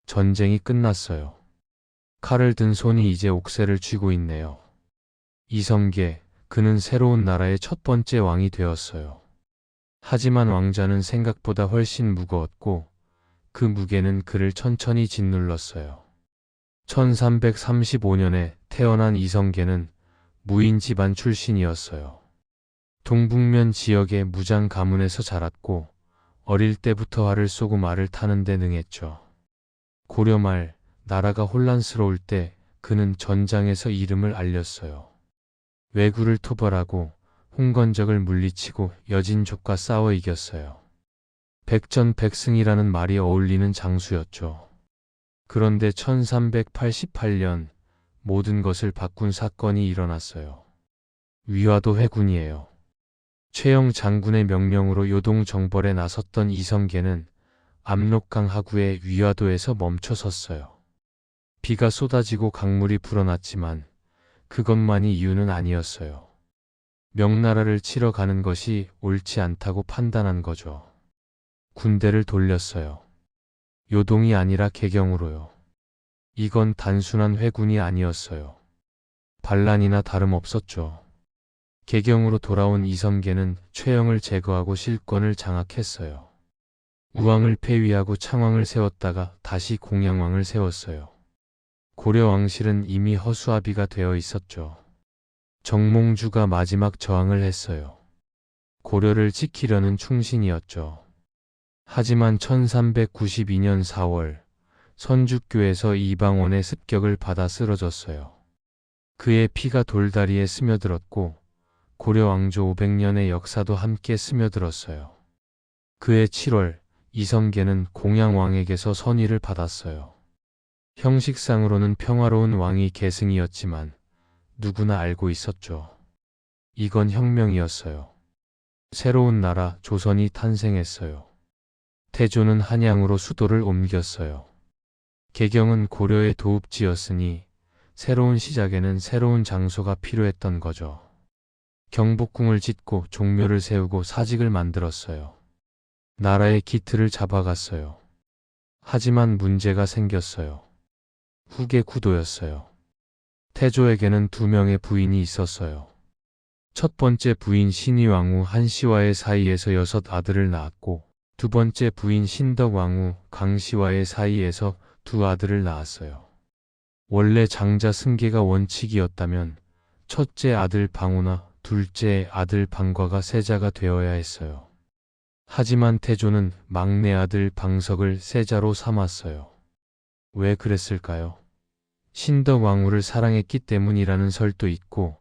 전쟁이 끝났어요. 칼을 든 손이 이제 옥새를 쥐고 있네요. 이성계, 그는 새로운 나라의 첫 번째 왕이 되었어요. 하지만 왕자는 생각보다 훨씬 무거웠고 그 무게는 그를 천천히 짓눌렀어요. 1335년에 태어난 이성계는 무인 집안 출신이었어요. 동북면 지역의 무장 가문에서 자랐고 어릴 때부터 활을 쏘고 말을 타는 데 능했죠. 고려 말 나라가 혼란스러울 때 그는 전장에서 이름을 알렸어요. 왜구를 토벌하고 홍건적을 물리치고 여진족과 싸워 이겼어요. 백전백승이라는 말이 어울리는 장수였죠. 그런데 1388년 모든 것을 바꾼 사건이 일어났어요. 위화도 회군이에요. 최영 장군의 명령으로 요동 정벌에 나섰던 이성계는 압록강 하구의 위화도에서 멈춰 섰어요. 비가 쏟아지고 강물이 불어났지만 그것만이 이유는 아니었어요. 명나라를 치러 가는 것이 옳지 않다고 판단한 거죠. 군대를 돌렸어요. 요동이 아니라 개경으로요. 이건 단순한 회군이 아니었어요. 반란이나 다름없었죠. 개경으로 돌아온 이성계는 최영을 제거하고 실권을 장악했어요. 우왕을 폐위하고 창왕을 세웠다가 다시 공양왕을 세웠어요. 고려 왕실은 이미 허수아비가 되어 있었죠. 정몽주가 마지막 저항을 했어요. 고려를 지키려는 충신이었죠. 하지만 1392년 4월 선주교에서 이방원의 습격을 받아 쓰러졌어요. 그의 피가 돌다리에 스며들었고 고려 왕조 500년의 역사도 함께 스며들었어요. 그해 7월 이성계는 공양왕에게서 선위를 받았어요. 형식상으로는 평화로운 왕위 계승이었지만 누구나 알고 있었죠. 이건 혁명이었어요. 새로운 나라 조선이 탄생했어요. 태조는 한양으로 수도를 옮겼어요. 개경은 고려의 도읍지였으니 새로운 시작에는 새로운 장소가 필요했던 거죠. 경복궁을 짓고 종묘를 세우고 사직을 만들었어요. 나라의 기틀을 잡아갔어요. 하지만 문제가 생겼어요. 후계 구도였어요. 태조에게는 2명의 부인이 있었어요. 첫 번째 부인 신의왕후 한씨와의 사이에서 6 아들을 낳았고 두 번째 부인 신덕왕후 강씨와의 사이에서 2 아들을 낳았어요. 원래 장자 승계가 원칙이었다면 첫째 아들 방우나 둘째 아들 방과가 세자가 되어야 했어요. 하지만 태조는 막내 아들 방석을 세자로 삼았어요. 왜 그랬을까요? 신덕왕후를 사랑했기 때문이라는 설도 있고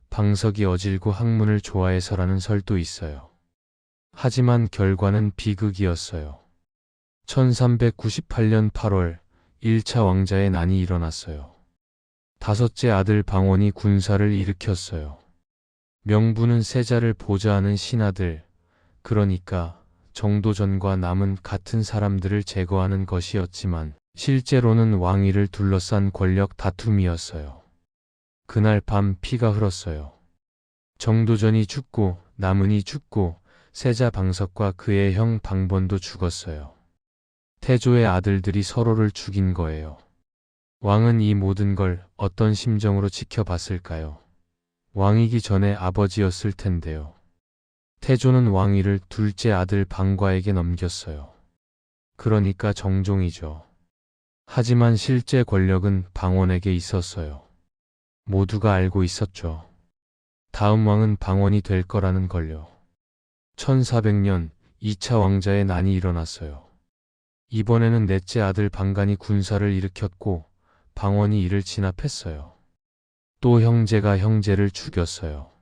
방석이 어질고 학문을 좋아해서라는 설도 있어요. 하지만 결과는 비극이었어요. 1398년 8월 1차 왕자의 난이 일어났어요. 5째 아들 방원이 군사를 일으켰어요. 명분은 세자를 보좌하는 신하들, 그러니까 정도전과 남은 같은 사람들을 제거하는 것이었지만 실제로는 왕위를 둘러싼 권력 다툼이었어요. 그날 밤 피가 흘렀어요. 정도전이 죽고 남은이 죽고 세자 방석과 그의 형 방본도 죽었어요. 태조의 아들들이 서로를 죽인 거예요. 왕은 이 모든 걸 어떤 심정으로 지켜봤을까요? 왕이기 전에 아버지였을 텐데요. 태조는 왕위를 둘째 아들 방과에게 넘겼어요. 그러니까 정종이죠. 하지만 실제 권력은 방원에게 있었어요. 모두가 알고 있었죠. 다음 왕은 방원이 될 거라는 걸요. 1400년 2차 왕자의 난이 일어났어요. 이번에는 넷째 아들 방간이 군사를 일으켰고 방원이 이를 진압했어요. 또 형제가 형제를 죽였어요.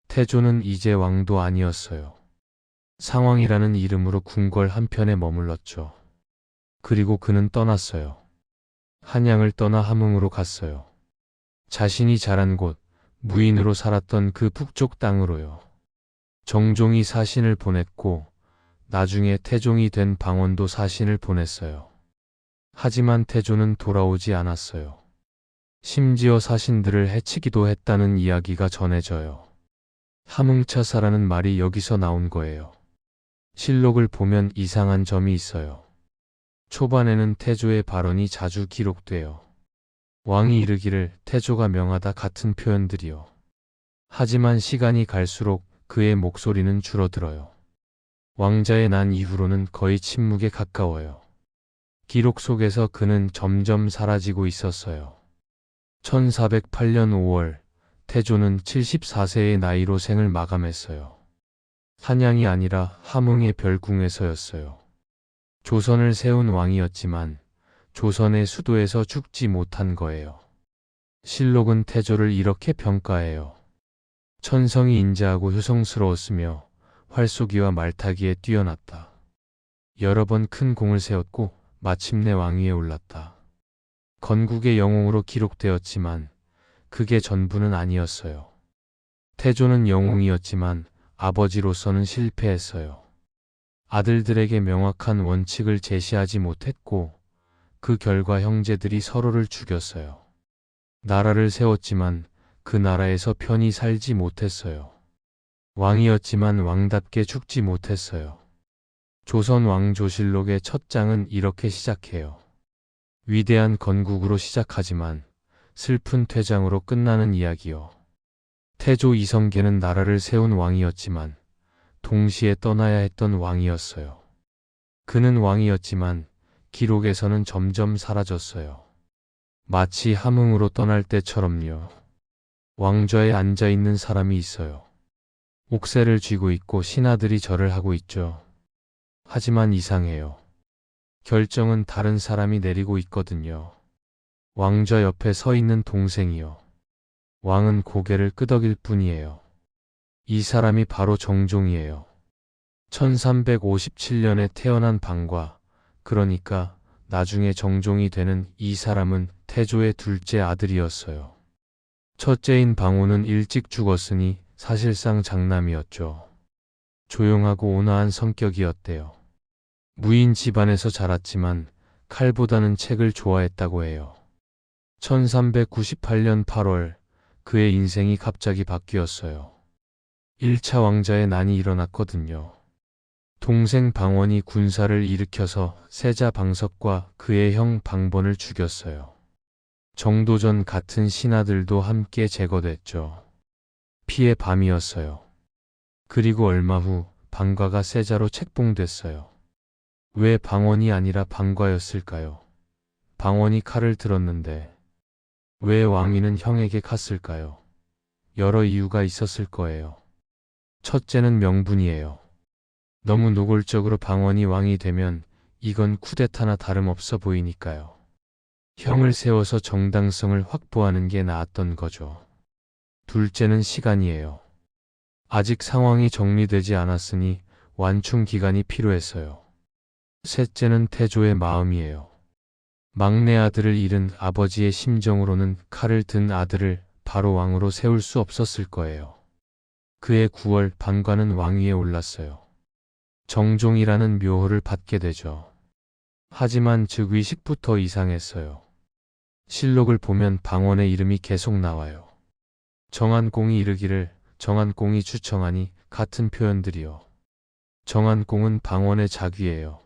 태조는 이제 왕도 아니었어요. 상왕이라는 이름으로 궁궐 한편에 머물렀죠. 그리고 그는 떠났어요. 한양을 떠나 함흥으로 갔어요. 자신이 자란 곳, 무인으로 살았던 그 북쪽 땅으로요. 정종이 사신을 보냈고 나중에 태종이 된 방원도 사신을 보냈어요. 하지만 태조는 돌아오지 않았어요. 심지어 사신들을 해치기도 했다는 이야기가 전해져요. 함흥차사라는 말이 여기서 나온 거예요. 실록을 보면 이상한 점이 있어요. 초반에는 태조의 발언이 자주 기록돼요. 왕이 이르기를 태조가 명하다 같은 표현들이요. 하지만 시간이 갈수록 그의 목소리는 줄어들어요. 왕자의 난 이후로는 거의 침묵에 가까워요. 기록 속에서 그는 점점 사라지고 있었어요. 1408년 5월, 태조는 74세의 나이로 생을 마감했어요. 한양이 아니라 함흥의 별궁에서였어요. 조선을 세운 왕이었지만 조선의 수도에서 죽지 못한 거예요. 실록은 태조를 이렇게 평가해요. 천성이 인자하고 효성스러웠으며 활쏘기와 말타기에 뛰어났다. 여러 번 큰 공을 세웠고 마침내 왕위에 올랐다. 건국의 영웅으로 기록되었지만 그게 전부는 아니었어요. 태조는 영웅이었지만 아버지로서는 실패했어요. 아들들에게 명확한 원칙을 제시하지 못했고 그 결과 형제들이 서로를 죽였어요. 나라를 세웠지만 그 나라에서 편히 살지 못했어요. 왕이었지만 왕답게 죽지 못했어요. 조선 왕조실록의 첫 장은 이렇게 시작해요. 위대한 건국으로 시작하지만 슬픈 퇴장으로 끝나는 이야기요. 태조 이성계는 나라를 세운 왕이었지만 동시에 떠나야 했던 왕이었어요. 그는 왕이었지만 기록에서는 점점 사라졌어요. 마치 함흥으로 떠날 때처럼요. 왕좌에 앉아있는 사람이 있어요. 옥새를 쥐고 있고 신하들이 절을 하고 있죠. 하지만 이상해요. 결정은 다른 사람이 내리고 있거든요. 왕좌 옆에 서 있는 동생이요. 왕은 고개를 끄덕일 뿐이에요. 이 사람이 바로 정종이에요. 1357년에 태어난 방과, 그러니까 나중에 정종이 되는 이 사람은 태조의 둘째 아들이었어요. 첫째인 방우는 일찍 죽었으니 사실상 장남이었죠. 조용하고 온화한 성격이었대요. 무인 집안에서 자랐지만 칼보다는 책을 좋아했다고 해요. 1398년 8월 그의 인생이 갑자기 바뀌었어요. 1차 왕자의 난이 일어났거든요. 동생 방원이 군사를 일으켜서 세자 방석과 그의 형 방번을 죽였어요. 정도전 같은 신하들도 함께 제거됐죠. 피해 밤이었어요. 그리고 얼마 후 방과가 세자로 책봉됐어요. 왜 방원이 아니라 방과였을까요? 방원이 칼을 들었는데 왜 왕위는 형에게 갔을까요? 여러 이유가 있었을 거예요. 첫째는 명분이에요. 너무 노골적으로 방원이 왕이 되면 이건 쿠데타나 다름없어 보이니까요. 형을 세워서 정당성을 확보하는 게 나았던 거죠. 둘째는 시간이에요. 아직 상황이 정리되지 않았으니 완충 기간이 필요했어요. 셋째는 태조의 마음이에요. 막내 아들을 잃은 아버지의 심정으로는 칼을 든 아들을 바로 왕으로 세울 수 없었을 거예요. 그해 9월 방과는 왕위에 올랐어요. 정종이라는 묘호를 받게 되죠. 하지만 즉위식부터 이상했어요. 실록을 보면 방원의 이름이 계속 나와요. 정안공이 이르기를 정안공이 추청하니 같은 표현들이요. 정안공은 방원의 자귀예요.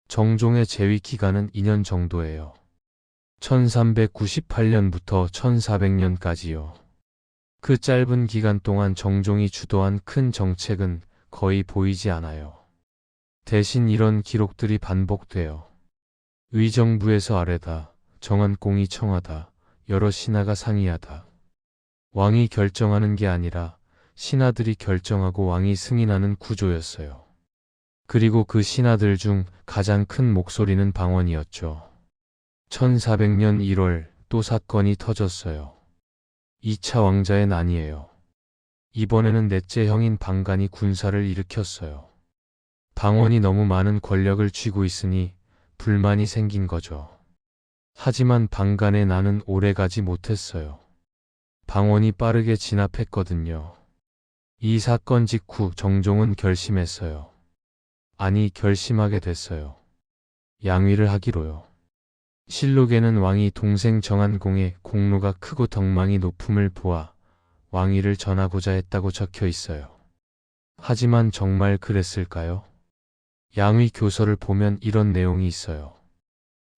정종의 재위 기간은 2년 정도예요. 1398년부터 1400년까지요. 그 짧은 기간 동안 정종이 주도한 큰 정책은 거의 보이지 않아요. 대신 이런 기록들이 반복돼요. 의정부에서 아래다, 정안공이 청하다, 여러 신하가 상의하다. 왕이 결정하는 게 아니라 신하들이 결정하고 왕이 승인하는 구조였어요. 그리고 그 신하들 중 가장 큰 목소리는 방원이었죠. 1400년 1월 또 사건이 터졌어요. 2차 왕자의 난이에요. 이번에는 넷째 형인 방간이 군사를 일으켰어요. 방원이 너무 많은 권력을 쥐고 있으니 불만이 생긴 거죠. 하지만 방간의 난은 오래가지 못했어요. 방원이 빠르게 진압했거든요. 이 사건 직후 정종은 결심했어요. 아니, 결심하게 됐어요. 양위를 하기로요. 실록에는 왕이 동생 정안공의 공로가 크고 덕망이 높음을 보아 왕위를 전하고자 했다고 적혀 있어요. 하지만 정말 그랬을까요? 양위 교서를 보면 이런 내용이 있어요.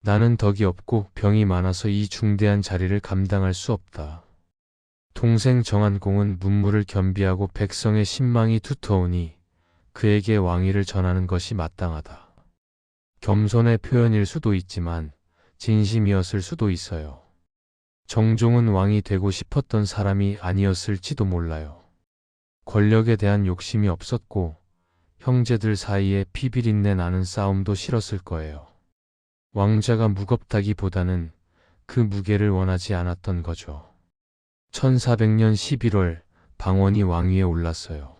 나는 덕이 없고 병이 많아서 이 중대한 자리를 감당할 수 없다. 동생 정한공은 문무를 겸비하고 백성의 신망이 두터우니 그에게 왕위를 전하는 것이 마땅하다. 겸손의 표현일 수도 있지만 진심이었을 수도 있어요. 정종은 왕이 되고 싶었던 사람이 아니었을지도 몰라요. 권력에 대한 욕심이 없었고 형제들 사이에 피비린내 나는 싸움도 싫었을 거예요. 왕자가 무겁다기보다는 그 무게를 원하지 않았던 거죠. 1400년 11월 방원이 왕위에 올랐어요.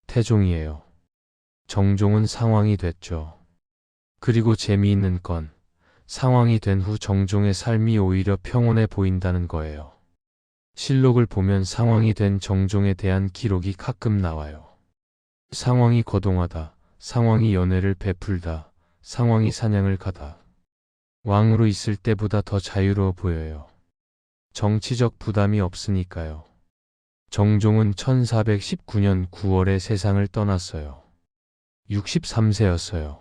태종이에요. 정종은 상왕이 됐죠. 그리고 재미있는 건 상왕이 된 후 정종의 삶이 오히려 평온해 보인다는 거예요. 실록을 보면 상왕이 된 정종에 대한 기록이 가끔 나와요. 상왕이 거동하다, 상왕이 연회를 베풀다, 상왕이 사냥을 가다. 왕으로 있을 때보다 더 자유로워 보여요. 정치적 부담이 없으니까요. 정종은 1419년 9월에 세상을 떠났어요. 63세였어요.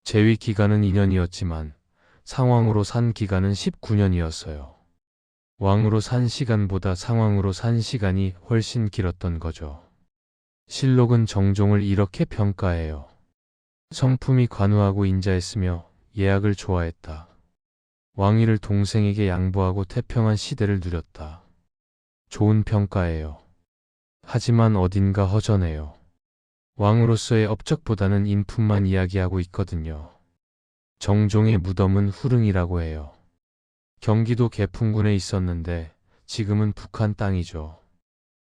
재위 기간은 2년이었지만 상왕으로 산 기간은 19년이었어요. 왕으로 산 시간보다 상왕으로 산 시간이 훨씬 길었던 거죠. 실록은 정종을 이렇게 평가해요. 성품이 관우하고 인자했으며 예학을 좋아했다. 왕위를 동생에게 양보하고 태평한 시대를 누렸다. 좋은 평가예요. 하지만 어딘가 허전해요. 왕으로서의 업적보다는 인품만 이야기하고 있거든요. 정종의 무덤은 후릉이라고 해요. 경기도 개풍군에 있었는데 지금은 북한 땅이죠.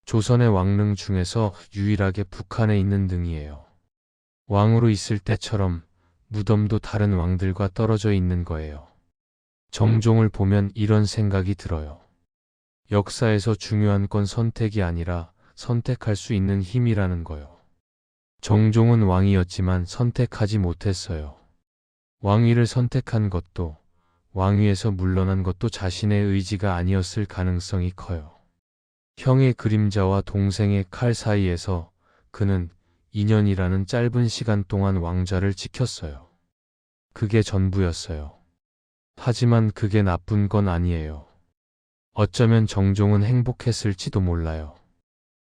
조선의 왕릉 중에서 유일하게 북한에 있는 등이에요. 왕으로 있을 때처럼 무덤도 다른 왕들과 떨어져 있는 거예요. 정종을 보면 이런 생각이 들어요. 역사에서 중요한 건 선택이 아니라 선택할 수 있는 힘이라는 거요. 정종은 왕이었지만 선택하지 못했어요. 왕위를 선택한 것도 왕위에서 물러난 것도 자신의 의지가 아니었을 가능성이 커요. 형의 그림자와 동생의 칼 사이에서 그는 2년이라는 짧은 시간 동안 왕좌를 지켰어요. 그게 전부였어요. 하지만 그게 나쁜 건 아니에요. 어쩌면 정종은 행복했을지도 몰라요.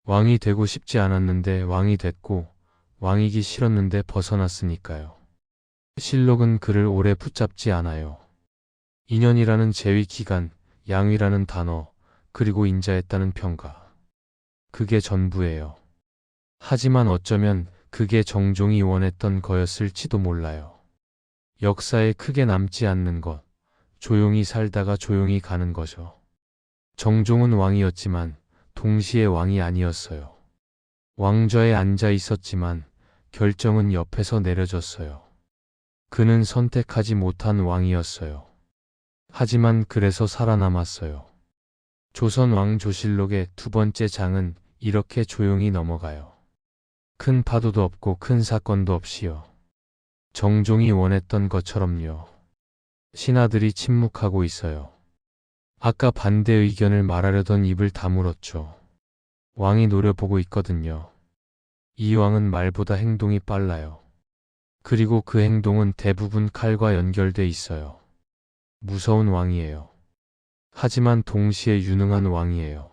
왕이 되고 싶지 않았는데 왕이 됐고 왕이기 싫었는데 벗어났으니까요. 실록은 그를 오래 붙잡지 않아요. 2년이라는 재위 기간, 양위라는 단어, 그리고 인자했다는 평가. 그게 전부예요. 하지만 어쩌면 그게 정종이 원했던 거였을지도 몰라요. 역사에 크게 남지 않는 것, 조용히 살다가 조용히 가는 거죠. 정종은 왕이었지만 동시에 왕이 아니었어요. 왕좌에 앉아 있었지만 결정은 옆에서 내려졌어요. 그는 선택하지 못한 왕이었어요. 하지만 그래서 살아남았어요. 조선 왕조실록의 두 번째 장은 이렇게 조용히 넘어가요. 큰 파도도 없고 큰 사건도 없이요. 정종이 원했던 것처럼요. 신하들이 침묵하고 있어요. 아까 반대 의견을 말하려던 입을 다물었죠. 왕이 노려보고 있거든요. 이 왕은 말보다 행동이 빨라요. 그리고 그 행동은 대부분 칼과 연결돼 있어요. 무서운 왕이에요. 하지만 동시에 유능한 왕이에요.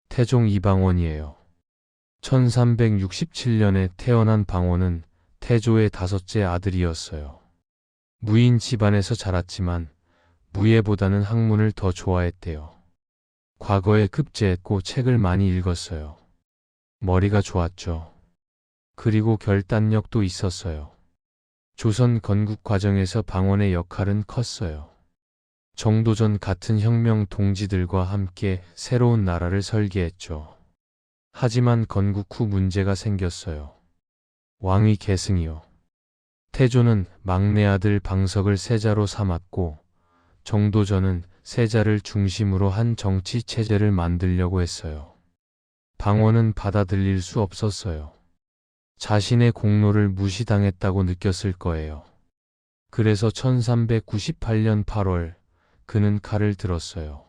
태종 이방원이에요. 1367년에 태어난 방원은 태조의 5째 아들이었어요. 무인 집안에서 자랐지만 무예보다는 학문을 더 좋아했대요. 과거에 급제했고 책을 많이 읽었어요. 머리가 좋았죠. 그리고 결단력도 있었어요. 조선 건국 과정에서 방원의 역할은 컸어요. 정도전 같은 혁명 동지들과 함께 새로운 나라를 설계했죠. 하지만 건국 후 문제가 생겼어요. 왕위 계승이요. 태조는 막내 아들 방석을 세자로 삼았고 정도전은 세자를 중심으로 한 정치 체제를 만들려고 했어요. 방원은 받아들일 수 없었어요. 자신의 공로를 무시당했다고 느꼈을 거예요. 그래서 1398년 8월 그는 칼을 들었어요.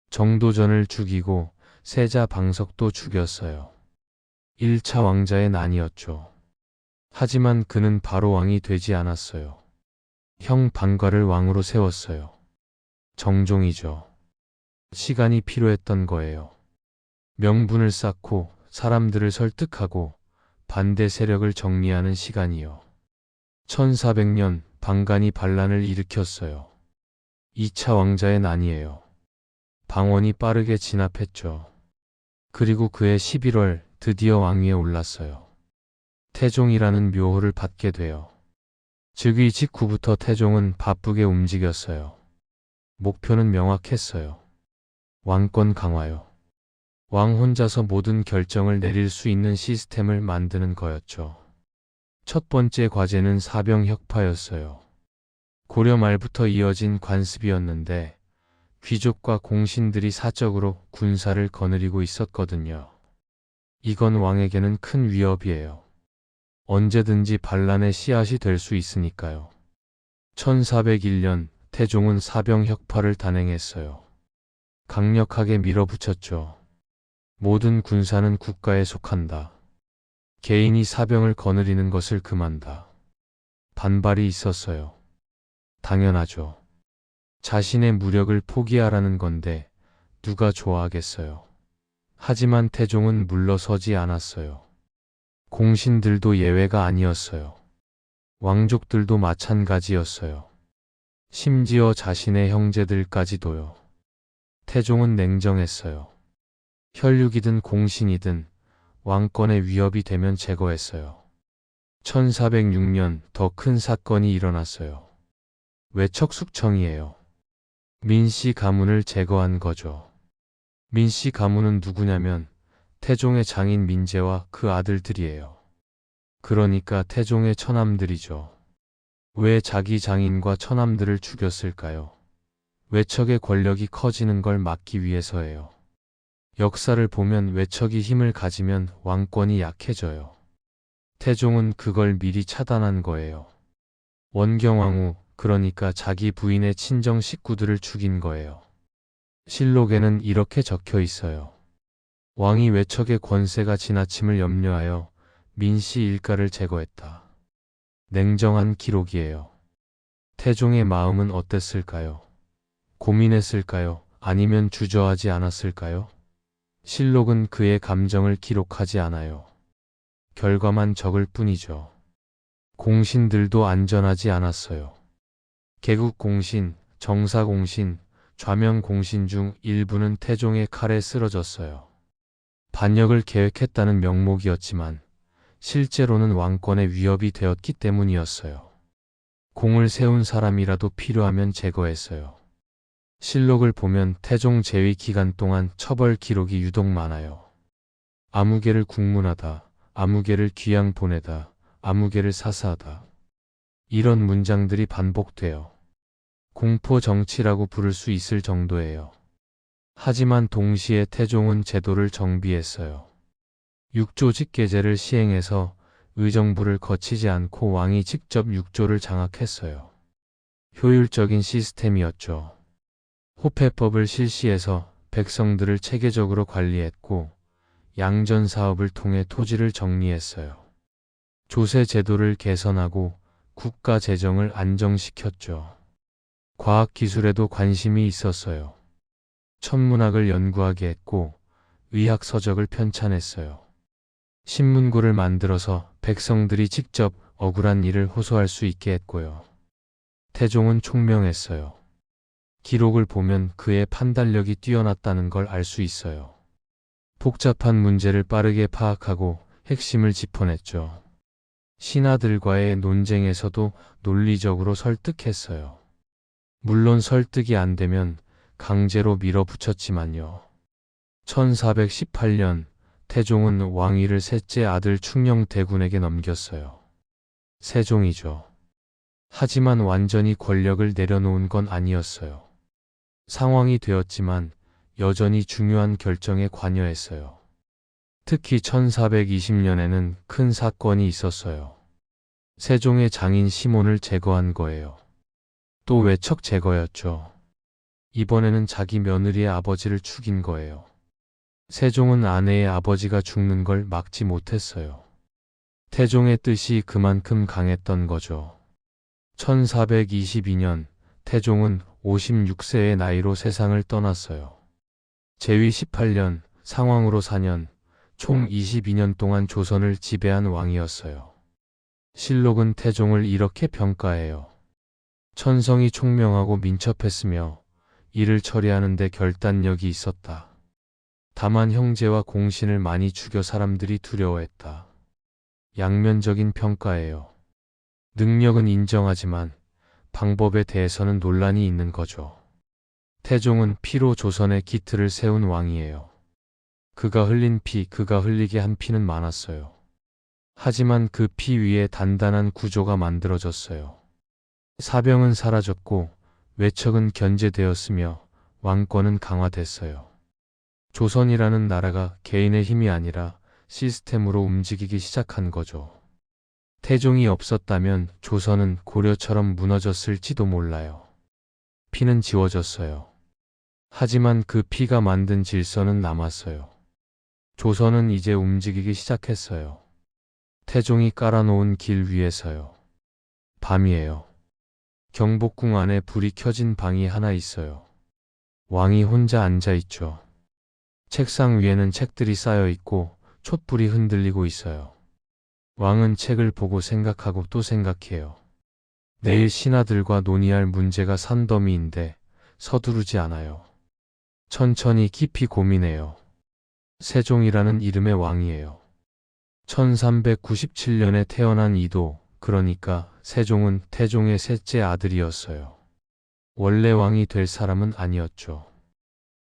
정도전을 죽이고 세자 방석도 죽였어요. 1차 왕자의 난이었죠. 하지만 그는 바로 왕이 되지 않았어요. 형 방과를 왕으로 세웠어요. 정종이죠. 시간이 필요했던 거예요. 명분을 쌓고 사람들을 설득하고 반대 세력을 정리하는 시간이요. 1400년 방간이 반란을 일으켰어요. 2차 왕자의 난이에요. 방원이 빠르게 진압했죠. 그리고 그해 11월 드디어 왕위에 올랐어요. 태종이라는 묘호를 받게 돼요. 즉위 직후부터 태종은 바쁘게 움직였어요. 목표는 명확했어요. 왕권 강화요. 왕 혼자서 모든 결정을 내릴 수 있는 시스템을 만드는 거였죠. 첫 번째 과제는 사병혁파였어요. 고려 말부터 이어진 관습이었는데 귀족과 공신들이 사적으로 군사를 거느리고 있었거든요. 이건 왕에게는 큰 위협이에요. 언제든지 반란의 씨앗이 될 수 있으니까요. 1401년 태종은 사병혁파를 단행했어요. 강력하게 밀어붙였죠. 모든 군사는 국가에 속한다. 개인이 사병을 거느리는 것을 금한다. 반발이 있었어요. 당연하죠. 자신의 무력을 포기하라는 건데 누가 좋아하겠어요. 하지만 태종은 물러서지 않았어요. 공신들도 예외가 아니었어요. 왕족들도 마찬가지였어요. 심지어 자신의 형제들까지도요. 태종은 냉정했어요. 혈육이든 공신이든 왕권의 위협이 되면 제거했어요. 1406년 더 큰 사건이 일어났어요. 외척숙청이에요. 민씨 가문을 제거한 거죠. 민씨 가문은 누구냐면 태종의 장인 민재와 그 아들들이에요. 그러니까 태종의 처남들이죠. 왜 자기 장인과 처남들을 죽였을까요? 외척의 권력이 커지는 걸 막기 위해서예요. 역사를 보면 외척이 힘을 가지면 왕권이 약해져요. 태종은 그걸 미리 차단한 거예요. 원경왕후, 그러니까 자기 부인의 친정 식구들을 죽인 거예요. 실록에는 이렇게 적혀 있어요. 왕이 외척의 권세가 지나침을 염려하여 민씨 일가를 제거했다. 냉정한 기록이에요. 태종의 마음은 어땠을까요? 고민했을까요? 아니면 주저하지 않았을까요? 실록은 그의 감정을 기록하지 않아요. 결과만 적을 뿐이죠. 공신들도 안전하지 않았어요. 개국공신, 정사공신, 좌명공신 중 일부는 태종의 칼에 쓰러졌어요. 반역을 계획했다는 명목이었지만 실제로는 왕권의 위협이 되었기 때문이었어요. 공을 세운 사람이라도 필요하면 제거했어요. 실록을 보면 태종 재위 기간 동안 처벌 기록이 유독 많아요. 아무개를 국문하다, 아무개를 귀양 보내다, 아무개를 사사하다. 이런 문장들이 반복돼요. 공포 정치라고 부를 수 있을 정도예요. 하지만 동시에 태종은 제도를 정비했어요. 육조직계제를 시행해서 의정부를 거치지 않고 왕이 직접 육조를 장악했어요. 효율적인 시스템이었죠. 호패법을 실시해서 백성들을 체계적으로 관리했고 양전 사업을 통해 토지를 정리했어요. 조세 제도를 개선하고 국가 재정을 안정시켰죠. 과학기술에도 관심이 있었어요. 천문학을 연구하게 했고 의학 서적을 편찬했어요. 신문고를 만들어서 백성들이 직접 억울한 일을 호소할 수 있게 했고요. 태종은 총명했어요. 기록을 보면 그의 판단력이 뛰어났다는 걸 알 수 있어요. 복잡한 문제를 빠르게 파악하고 핵심을 짚어냈죠. 신하들과의 논쟁에서도 논리적으로 설득했어요. 물론 설득이 안 되면 강제로 밀어붙였지만요. 1418년 태종은 왕위를 셋째 아들 충녕대군에게 넘겼어요. 세종이죠. 하지만 완전히 권력을 내려놓은 건 아니었어요. 상황이 되었지만 여전히 중요한 결정에 관여했어요. 특히 1420년에는 큰 사건이 있었어요. 세종의 장인 시몬을 제거한 거예요. 또 외척 제거였죠. 이번에는 자기 며느리의 아버지를 죽인 거예요. 세종은 아내의 아버지가 죽는 걸 막지 못했어요. 태종의 뜻이 그만큼 강했던 거죠. 1422년 태종은 56세의 나이로 세상을 떠났어요. 제위 18년, 상왕으로 4년, 총 22년 동안 조선을 지배한 왕이었어요. 실록은 태종을 이렇게 평가해요. 천성이 총명하고 민첩했으며 이를 처리하는 데 결단력이 있었다. 다만 형제와 공신을 많이 죽여 사람들이 두려워했다. 양면적인 평가예요. 능력은 인정하지만 방법에 대해서는 논란이 있는 거죠. 태종은 피로 조선의 기틀을 세운 왕이에요. 그가 흘린 피, 그가 흘리게 한 피는 많았어요. 하지만 그 피 위에 단단한 구조가 만들어졌어요. 사병은 사라졌고 외척은 견제되었으며 왕권은 강화됐어요. 조선이라는 나라가 개인의 힘이 아니라 시스템으로 움직이기 시작한 거죠. 태종이 없었다면 조선은 고려처럼 무너졌을지도 몰라요. 피는 지워졌어요. 하지만 그 피가 만든 질서는 남았어요. 조선은 이제 움직이기 시작했어요. 태종이 깔아놓은 길 위에서요. 밤이에요. 경복궁 안에 불이 켜진 방이 하나 있어요. 왕이 혼자 앉아있죠. 책상 위에는 책들이 쌓여 있고 촛불이 흔들리고 있어요. 왕은 책을 보고 생각하고 또 생각해요. 내일 신하들과 논의할 문제가 산더미인데 서두르지 않아요. 천천히 깊이 고민해요. 세종이라는 이름의 왕이에요. 1397년에 태어난 이도, 그러니까 세종은 태종의 셋째 아들이었어요. 원래 왕이 될 사람은 아니었죠.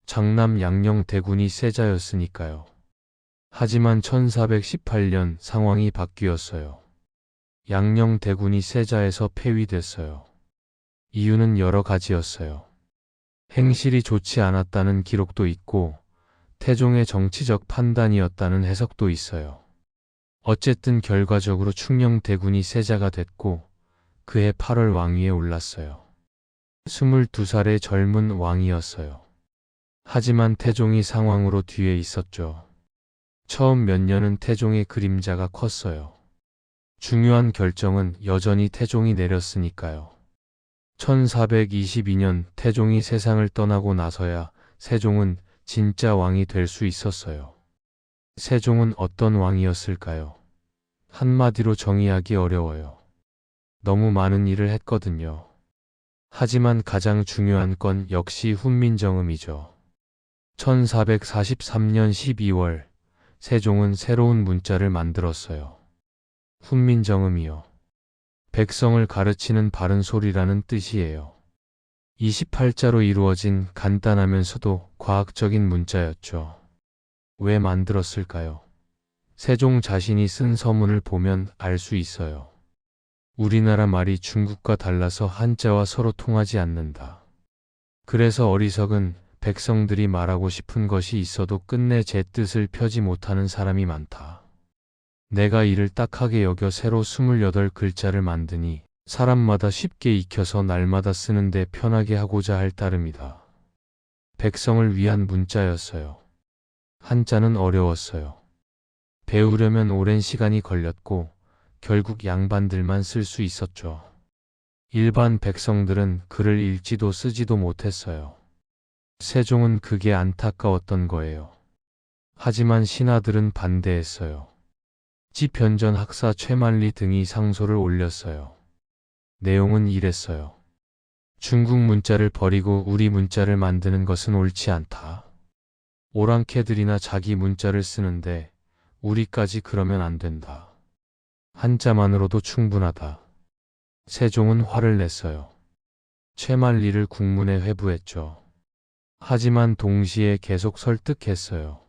장남 양녕대군이 세자였으니까요. 하지만 1418년 상황이 바뀌었어요. 양녕대군이 세자에서 폐위됐어요. 이유는 여러 가지였어요. 행실이 좋지 않았다는 기록도 있고 태종의 정치적 판단이었다는 해석도 있어요. 어쨌든 결과적으로 충녕대군이 세자가 됐고 그해 8월 왕위에 올랐어요. 22살의 젊은 왕이었어요. 하지만 태종이 상왕으로 뒤에 있었죠. 처음 몇 년은 태종의 그림자가 컸어요. 중요한 결정은 여전히 태종이 내렸으니까요. 1422년 태종이 세상을 떠나고 나서야 세종은 진짜 왕이 될 수 있었어요. 세종은 어떤 왕이었을까요? 한마디로 정의하기 어려워요. 너무 많은 일을 했거든요. 하지만 가장 중요한 건 역시 훈민정음이죠. 1443년 12월 세종은 새로운 문자를 만들었어요. 훈민정음이요. 백성을 가르치는 바른 소리라는 뜻이에요. 28자로 이루어진 간단하면서도 과학적인 문자였죠. 왜 만들었을까요? 세종 자신이 쓴 서문을 보면 알 수 있어요. 우리나라 말이 중국과 달라서 한자와 서로 통하지 않는다. 그래서 어리석은 백성들이 말하고 싶은 것이 있어도 끝내 제 뜻을 펴지 못하는 사람이 많다. 내가 이를 딱하게 여겨 새로 28글자를 만드니 사람마다 쉽게 익혀서 날마다 쓰는데 편하게 하고자 할 따름이다. 백성을 위한 문자였어요. 한자는 어려웠어요. 배우려면 오랜 시간이 걸렸고 결국 양반들만 쓸 수 있었죠. 일반 백성들은 글을 읽지도 쓰지도 못했어요. 세종은 그게 안타까웠던 거예요. 하지만 신하들은 반대했어요. 지변전 학사 최만리 등이 상소를 올렸어요. 내용은 이랬어요. 중국 문자를 버리고 우리 문자를 만드는 것은 옳지 않다. 오랑캐들이나 자기 문자를 쓰는데 우리까지 그러면 안 된다. 한자만으로도 충분하다. 세종은 화를 냈어요. 최만리를 국문에 회부했죠. 하지만 동시에 계속 설득했어요.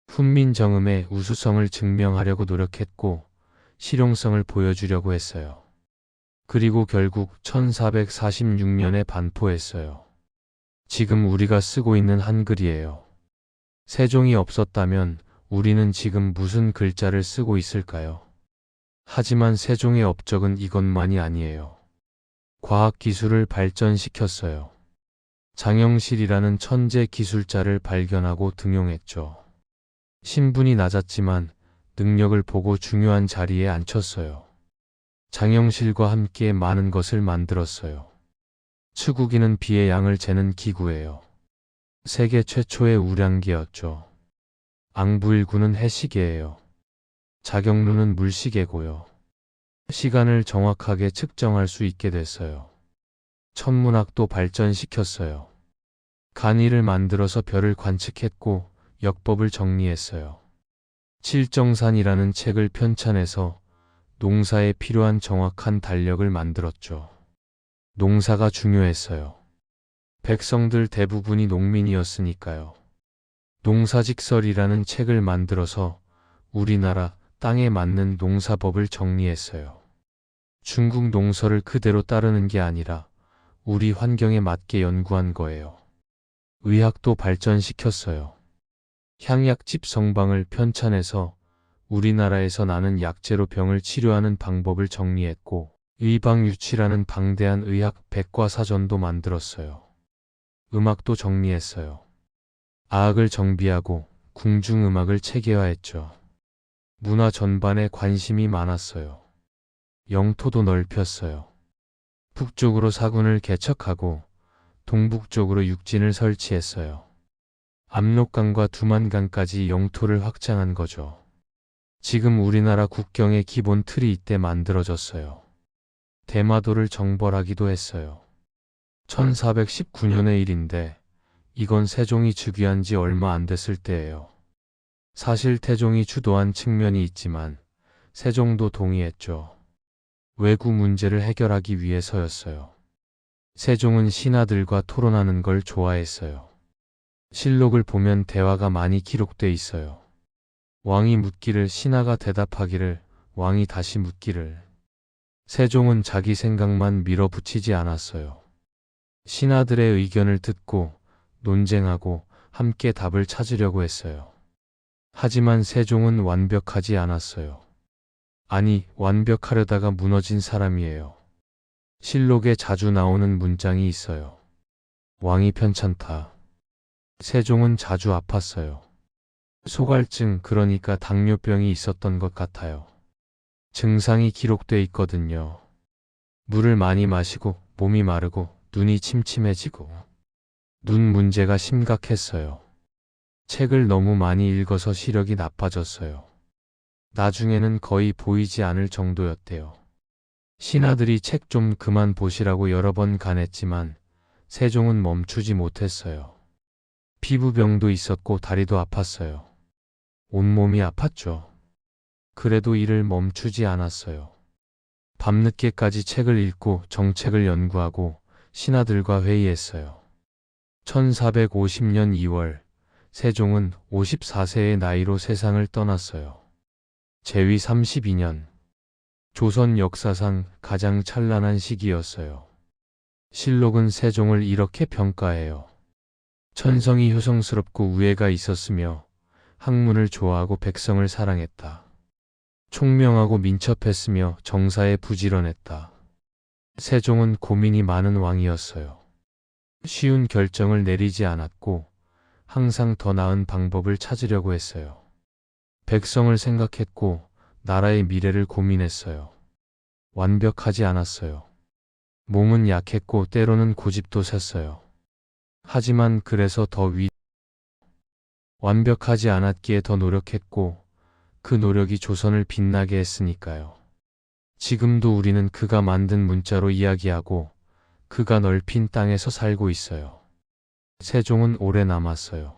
훈민정음의 우수성을 증명하려고 노력했고 실용성을 보여주려고 했어요. 그리고 결국 1446년에 반포했어요. 지금 우리가 쓰고 있는 한글이에요. 세종이 없었다면 우리는 지금 무슨 글자를 쓰고 있을까요? 하지만 세종의 업적은 이것만이 아니에요. 과학기술을 발전시켰어요. 장영실이라는 천재 기술자를 발견하고 등용했죠. 신분이 낮았지만 능력을 보고 중요한 자리에 앉혔어요. 장영실과 함께 많은 것을 만들었어요. 추구기는 비의 양을 재는 기구예요. 세계 최초의 우량기였죠. 앙부일구는 해시계예요. 자경루는 물시계고요. 시간을 정확하게 측정할 수 있게 됐어요. 천문학도 발전시켰어요. 간이를 만들어서 별을 관측했고 역법을 정리했어요. 칠정산이라는 책을 편찬해서 농사에 필요한 정확한 달력을 만들었죠. 농사가 중요했어요. 백성들 대부분이 농민이었으니까요. 농사직설이라는 책을 만들어서 우리나라 땅에 맞는 농사법을 정리했어요. 중국 농서를 그대로 따르는 게 아니라 우리 환경에 맞게 연구한 거예요. 의학도 발전시켰어요. 향약집 성방을 편찬해서 우리나라에서 나는 약재로 병을 치료하는 방법을 정리했고 의방유치라는 방대한 의학 백과사전도 만들었어요. 음악도 정리했어요. 아악을 정비하고 궁중음악을 체계화했죠. 문화 전반에 관심이 많았어요. 영토도 넓혔어요. 북쪽으로 사군을 개척하고 동북쪽으로 육진을 설치했어요. 압록강과 두만강까지 영토를 확장한 거죠. 지금 우리나라 국경의 기본 틀이 이때 만들어졌어요. 대마도를 정벌하기도 했어요. 1419년의 일인데 이건 세종이 즉위한 지 얼마 안 됐을 때예요. 사실 태종이 주도한 측면이 있지만 세종도 동의했죠. 외구 문제를 해결하기 위해서였어요. 세종은 신하들과 토론하는 걸 좋아했어요. 실록을 보면 대화가 많이 기록돼 있어요. 왕이 묻기를 신하가 대답하기를 왕이 다시 묻기를. 세종은 자기 생각만 밀어붙이지 않았어요. 신하들의 의견을 듣고 논쟁하고 함께 답을 찾으려고 했어요. 하지만 세종은 완벽하지 않았어요. 아니, 완벽하려다가 무너진 사람이에요. 실록에 자주 나오는 문장이 있어요. 왕이 편찮다. 세종은 자주 아팠어요. 소갈증, 그러니까 당뇨병이 있었던 것 같아요. 증상이 기록돼 있거든요. 물을 많이 마시고 몸이 마르고 눈이 침침해지고 눈 문제가 심각했어요. 책을 너무 많이 읽어서 시력이 나빠졌어요. 나중에는 거의 보이지 않을 정도였대요. 신하들이 책 좀 그만 보시라고 여러 번 간했지만 세종은 멈추지 못했어요. 피부병도 있었고 다리도 아팠어요. 온몸이 아팠죠. 그래도 일을 멈추지 않았어요. 밤늦게까지 책을 읽고 정책을 연구하고 신하들과 회의했어요. 1450년 2월 세종은 54세의 나이로 세상을 떠났어요. 제위 32년, 조선 역사상 가장 찬란한 시기였어요. 실록은 세종을 이렇게 평가해요. 천성이 효성스럽고 우애가 있었으며 학문을 좋아하고 백성을 사랑했다. 총명하고 민첩했으며 정사에 부지런했다. 세종은 고민이 많은 왕이었어요. 쉬운 결정을 내리지 않았고 항상 더 나은 방법을 찾으려고 했어요. 백성을 생각했고 나라의 미래를 고민했어요. 완벽하지 않았어요. 몸은 약했고 때로는 고집도 셌어요. 하지만 그래서 완벽하지 않았기에 더 노력했고 그 노력이 조선을 빛나게 했으니까요. 지금도 우리는 그가 만든 문자로 이야기하고 그가 넓힌 땅에서 살고 있어요. 세종은 오래 남았어요.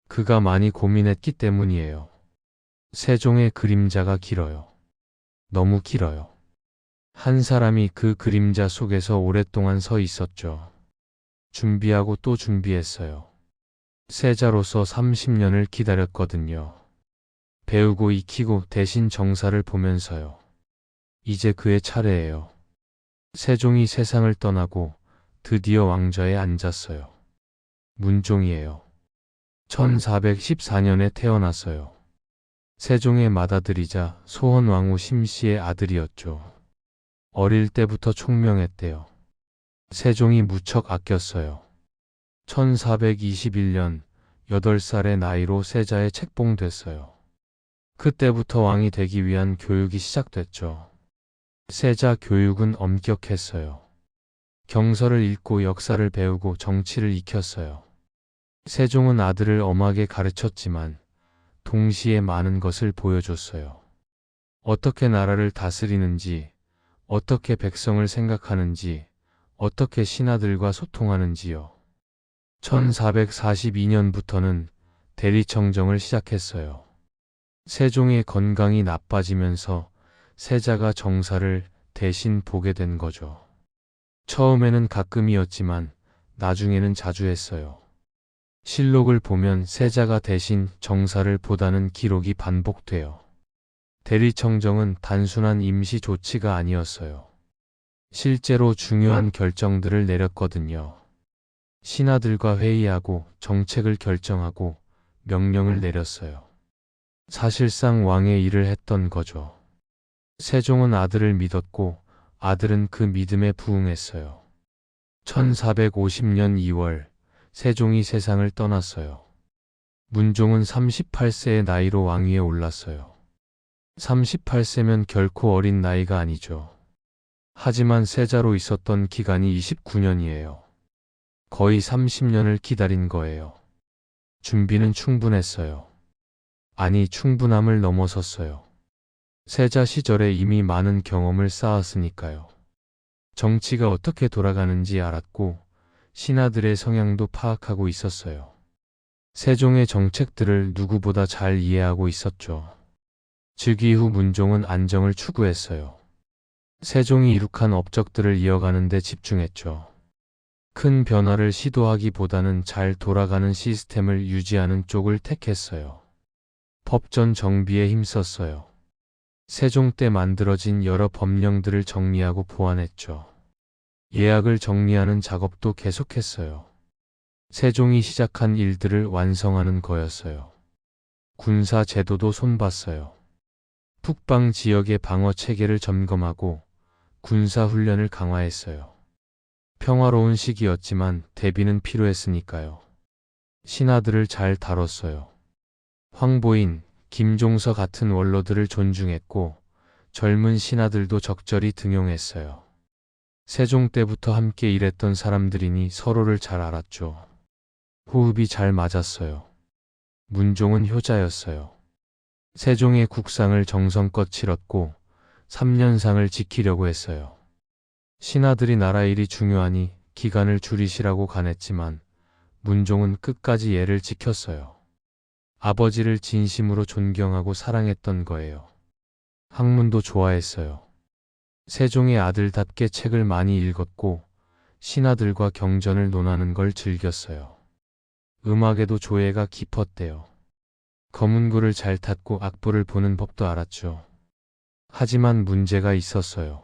그가 많이 고민했기 때문이에요. 세종의 그림자가 길어요. 너무 길어요. 한 사람이 그 그림자 속에서 오랫동안 서 있었죠. 준비하고 또 준비했어요. 세자로서 30년을 기다렸거든요. 배우고 익히고 대신 정사를 보면서요. 이제 그의 차례예요. 세종이 세상을 떠나고 드디어 왕좌에 앉았어요. 문종이에요. 1414년에 태어났어요. 세종의 맏아들이자 소헌왕후 심씨의 아들이었죠. 어릴 때부터 총명했대요. 세종이 무척 아꼈어요. 1421년 8살의 나이로 세자에 책봉됐어요. 그때부터 왕이 되기 위한 교육이 시작됐죠. 세자 교육은 엄격했어요. 경서를 읽고 역사를 배우고 정치를 익혔어요. 세종은 아들을 엄하게 가르쳤지만 동시에 많은 것을 보여줬어요. 어떻게 나라를 다스리는지, 어떻게 백성을 생각하는지, 어떻게 신하들과 소통하는지요. 1442년부터는 대리청정을 시작했어요. 세종의 건강이 나빠지면서 세자가 정사를 대신 보게 된 거죠. 처음에는 가끔이었지만 나중에는 자주 했어요. 실록을 보면 세자가 대신 정사를 보다는 기록이 반복돼요. 대리청정은 단순한 임시 조치가 아니었어요. 실제로 중요한 결정들을 내렸거든요. 신하들과 회의하고 정책을 결정하고 명령을 내렸어요. 사실상 왕의 일을 했던 거죠. 세종은 아들을 믿었고 아들은 그 믿음에 부응했어요. 1450년 2월 세종이 세상을 떠났어요. 문종은 38세의 나이로 왕위에 올랐어요. 38세면 결코 어린 나이가 아니죠. 하지만 세자로 있었던 기간이 29년이에요. 거의 30년을 기다린 거예요. 준비는 충분했어요. 아니, 충분함을 넘어섰어요. 세자 시절에 이미 많은 경험을 쌓았으니까요. 정치가 어떻게 돌아가는지 알았고 신하들의 성향도 파악하고 있었어요. 세종의 정책들을 누구보다 잘 이해하고 있었죠. 즉위 후 문종은 안정을 추구했어요. 세종이 이룩한 업적들을 이어가는 데 집중했죠. 큰 변화를 시도하기보다는 잘 돌아가는 시스템을 유지하는 쪽을 택했어요. 법전 정비에 힘썼어요. 세종 때 만들어진 여러 법령들을 정리하고 보완했죠. 예약을 정리하는 작업도 계속했어요. 세종이 시작한 일들을 완성하는 거였어요. 군사 제도도 손봤어요. 북방 지역의 방어 체계를 점검하고 군사 훈련을 강화했어요. 평화로운 시기였지만 대비는 필요했으니까요. 신하들을 잘 다뤘어요. 황보인, 김종서 같은 원로들을 존중했고 젊은 신하들도 적절히 등용했어요. 세종 때부터 함께 일했던 사람들이니 서로를 잘 알았죠. 호흡이 잘 맞았어요. 문종은 효자였어요. 세종의 국상을 정성껏 치렀고 3년상을 지키려고 했어요. 신하들이 나라 일이 중요하니 기간을 줄이시라고 간했지만 문종은 끝까지 예를 지켰어요. 아버지를 진심으로 존경하고 사랑했던 거예요. 학문도 좋아했어요. 세종의 아들답게 책을 많이 읽었고 신하들과 경전을 논하는 걸 즐겼어요. 음악에도 조예가 깊었대요. 검은고를 잘 탔고 악보를 보는 법도 알았죠. 하지만 문제가 있었어요.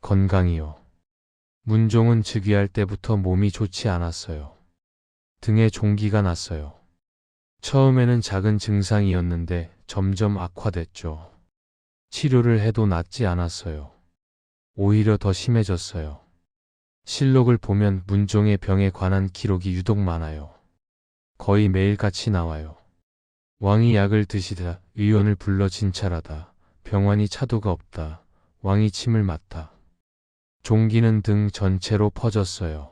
건강이요. 문종은 즉위할 때부터 몸이 좋지 않았어요. 등에 종기가 났어요. 처음에는 작은 증상이었는데 점점 악화됐죠. 치료를 해도 낫지 않았어요. 오히려 더 심해졌어요. 실록을 보면 문종의 병에 관한 기록이 유독 많아요. 거의 매일같이 나와요. 왕이 약을 드시다, 의원을 불러 진찰하다, 병환이 차도가 없다, 왕이 침을 맞다. 종기는 등 전체로 퍼졌어요.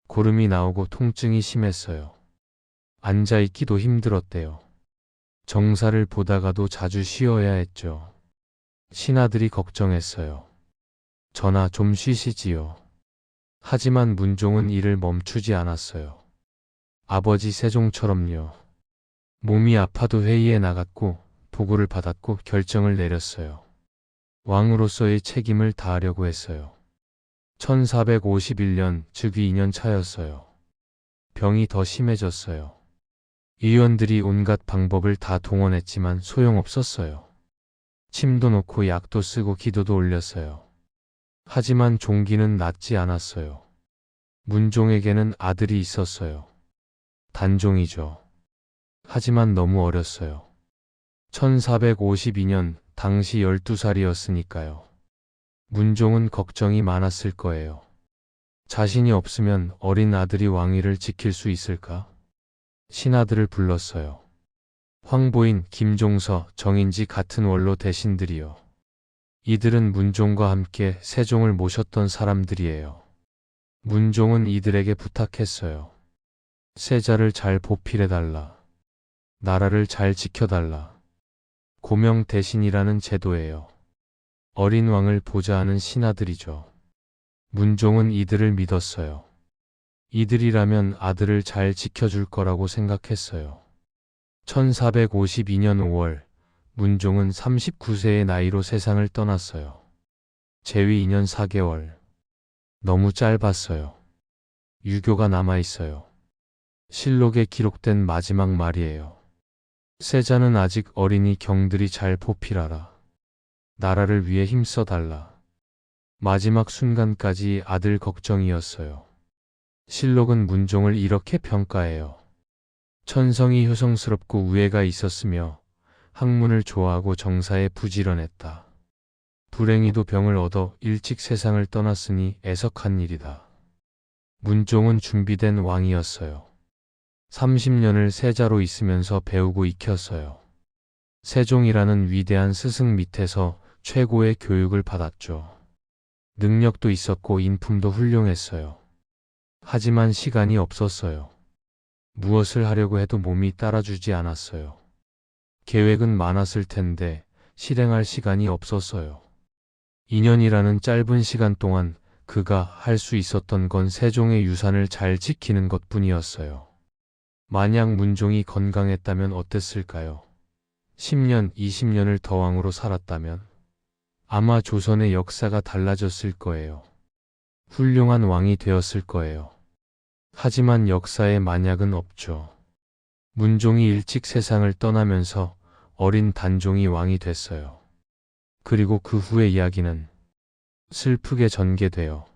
고름이 나오고 통증이 심했어요. 앉아있기도 힘들었대요. 정사를 보다가도 자주 쉬어야 했죠. 신하들이 걱정했어요. 전하, 좀 쉬시지요. 하지만 문종은 일을 멈추지 않았어요. 아버지 세종처럼요. 몸이 아파도 회의에 나갔고 보고를 받았고 결정을 내렸어요. 왕으로서의 책임을 다하려고 했어요. 1451년 즉위 2년 차였어요. 병이 더 심해졌어요. 의원들이 온갖 방법을 다 동원했지만 소용없었어요. 침도 놓고 약도 쓰고 기도도 올렸어요. 하지만 종기는 낫지 않았어요. 문종에게는 아들이 있었어요. 단종이죠. 하지만 너무 어렸어요. 1452년 당시 12살이었으니까요. 문종은 걱정이 많았을 거예요. 자신이 없으면 어린 아들이 왕위를 지킬 수 있을까? 신하들을 불렀어요. 황보인, 김종서, 정인지 같은 원로 대신들이요. 이들은 문종과 함께 세종을 모셨던 사람들이에요. 문종은 이들에게 부탁했어요. 세자를 잘 보필해달라. 나라를 잘 지켜달라. 고명 대신이라는 제도예요. 어린 왕을 보좌하는 신하들이죠. 문종은 이들을 믿었어요. 이들이라면 아들을 잘 지켜줄 거라고 생각했어요. 1452년 5월, 문종은 39세의 나이로 세상을 떠났어요. 재위 2년 4개월. 너무 짧았어요. 유교가 남아있어요. 실록에 기록된 마지막 말이에요. 세자는 아직 어리니 경들이 잘 보필하라. 나라를 위해 힘써달라. 마지막 순간까지 아들 걱정이었어요. 실록은 문종을 이렇게 평가해요. 천성이 효성스럽고 우애가 있었으며 학문을 좋아하고 정사에 부지런했다. 불행히도 병을 얻어 일찍 세상을 떠났으니 애석한 일이다. 문종은 준비된 왕이었어요. 30년을 세자로 있으면서 배우고 익혔어요. 세종이라는 위대한 스승 밑에서 최고의 교육을 받았죠. 능력도 있었고 인품도 훌륭했어요. 하지만 시간이 없었어요. 무엇을 하려고 해도 몸이 따라주지 않았어요. 계획은 많았을 텐데 실행할 시간이 없었어요. 2년이라는 짧은 시간 동안 그가 할 수 있었던 건 세종의 유산을 잘 지키는 것뿐이었어요. 만약 문종이 건강했다면 어땠을까요? 10년, 20년을 더 왕으로 살았다면 아마 조선의 역사가 달라졌을 거예요. 훌륭한 왕이 되었을 거예요. 하지만 역사에 만약은 없죠. 문종이 일찍 세상을 떠나면서 어린 단종이 왕이 됐어요. 그리고 그 후의 이야기는 슬프게 전개돼요.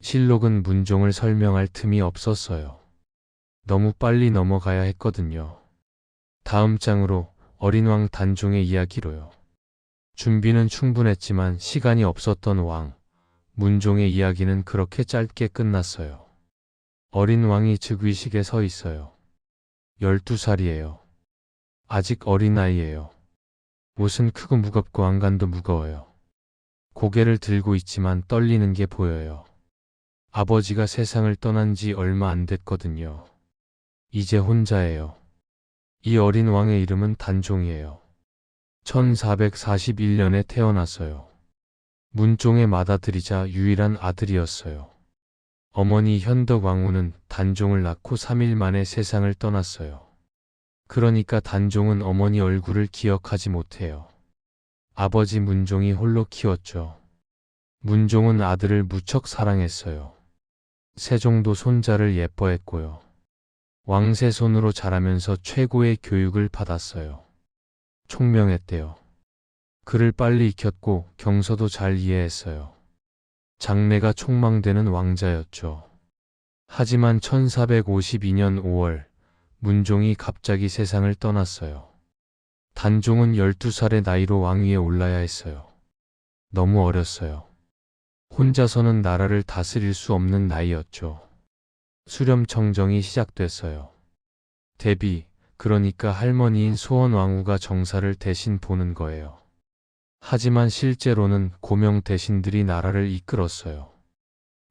실록은 문종을 설명할 틈이 없었어요. 너무 빨리 넘어가야 했거든요. 다음 장으로 어린 왕 단종의 이야기로요. 준비는 충분했지만 시간이 없었던 왕, 문종의 이야기는 그렇게 짧게 끝났어요. 어린 왕이 즉위식에 서 있어요. 12살이에요. 아직 어린아이예요. 옷은 크고 무겁고 안간도 무거워요. 고개를 들고 있지만 떨리는 게 보여요. 아버지가 세상을 떠난 지 얼마 안 됐거든요. 이제 혼자예요. 이 어린 왕의 이름은 단종이에요. 1441년에 태어났어요. 문종의 맏아들이자 유일한 아들이었어요. 어머니 현덕왕후는 단종을 낳고 3일 만에 세상을 떠났어요. 그러니까 단종은 어머니 얼굴을 기억하지 못해요. 아버지 문종이 홀로 키웠죠. 문종은 아들을 무척 사랑했어요. 세종도 손자를 예뻐했고요. 왕세 손으로 자라면서 최고의 교육을 받았어요. 총명했대요. 글을 빨리 익혔고 경서도 잘 이해했어요. 장래가 촉망되는 왕자였죠. 하지만 1452년 5월 문종이 갑자기 세상을 떠났어요. 단종은 12살의 나이로 왕위에 올라야 했어요. 너무 어렸어요. 혼자서는 나라를 다스릴 수 없는 나이였죠. 수렴청정이 시작됐어요. 대비, 그러니까 할머니인 소원왕후가 정사를 대신 보는 거예요. 하지만 실제로는 고명 대신들이 나라를 이끌었어요.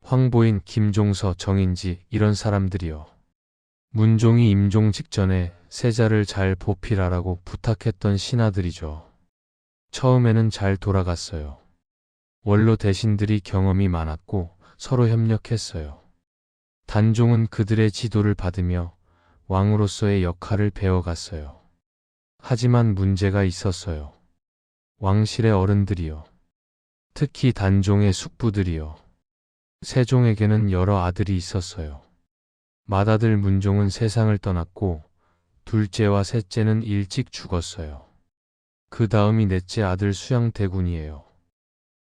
황보인, 김종서, 정인지 이런 사람들이요. 문종이 임종 직전에 세자를 잘 보필하라고 부탁했던 신하들이죠. 처음에는 잘 돌아갔어요. 원로 대신들이 경험이 많았고 서로 협력했어요. 단종은 그들의 지도를 받으며 왕으로서의 역할을 배워갔어요. 하지만 문제가 있었어요. 왕실의 어른들이요. 특히 단종의 숙부들이요. 세종에게는 여러 아들이 있었어요. 맏아들 문종은 세상을 떠났고 둘째와 셋째는 일찍 죽었어요. 그 다음이 넷째 아들 수양대군이에요.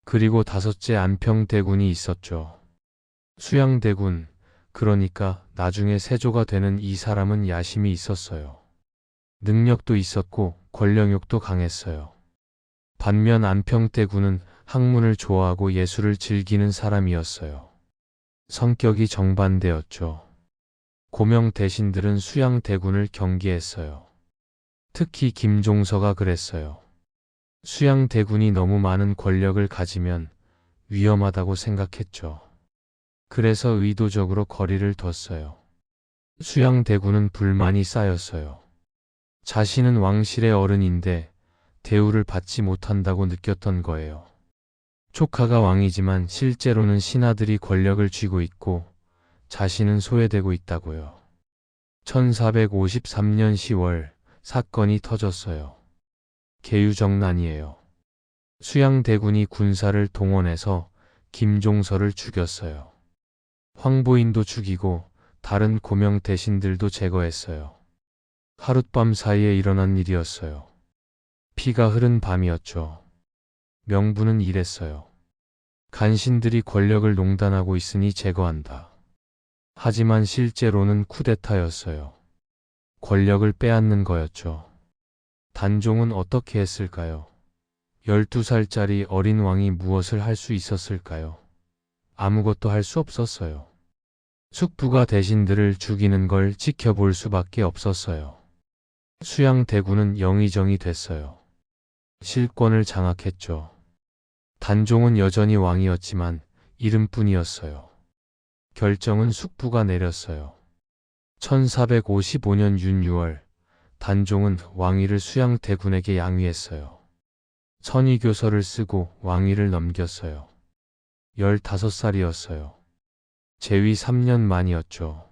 그리고 다섯째 안평대군이 있었죠. 수양대군, 그러니까 나중에 세조가 되는 이 사람은 야심이 있었어요. 능력도 있었고 권력욕도 강했어요. 반면 안평대군은 학문을 좋아하고 예술을 즐기는 사람이었어요. 성격이 정반대였죠. 고명 대신들은 수양대군을 경계했어요. 특히 김종서가 그랬어요. 수양대군이 너무 많은 권력을 가지면 위험하다고 생각했죠. 그래서 의도적으로 거리를 뒀어요. 수양대군은 불만이 쌓였어요. 자신은 왕실의 어른인데 대우를 받지 못한다고 느꼈던 거예요. 조카가 왕이지만 실제로는 신하들이 권력을 쥐고 있고 자신은 소외되고 있다고요. 1453년 10월 사건이 터졌어요. 계유정난이에요. 수양대군이 군사를 동원해서 김종서를 죽였어요. 황보인도 죽이고 다른 고명 대신들도 제거했어요. 하룻밤 사이에 일어난 일이었어요. 피가 흐른 밤이었죠. 명분은 이랬어요. 간신들이 권력을 농단하고 있으니 제거한다. 하지만 실제로는 쿠데타였어요. 권력을 빼앗는 거였죠. 단종은 어떻게 했을까요? 12살짜리 어린 왕이 무엇을 할 수 있었을까요? 아무것도 할 수 없었어요. 숙부가 대신들을 죽이는 걸 지켜볼 수밖에 없었어요. 수양대군은 영의정이 됐어요. 실권을 장악했죠. 단종은 여전히 왕이었지만 이름뿐이었어요. 결정은 숙부가 내렸어요. 1455년 윤 6월 단종은 왕위를 수양대군에게 양위했어요. 선의교서를 쓰고 왕위를 넘겼어요. 15살이었어요. 재위 3년 만이었죠.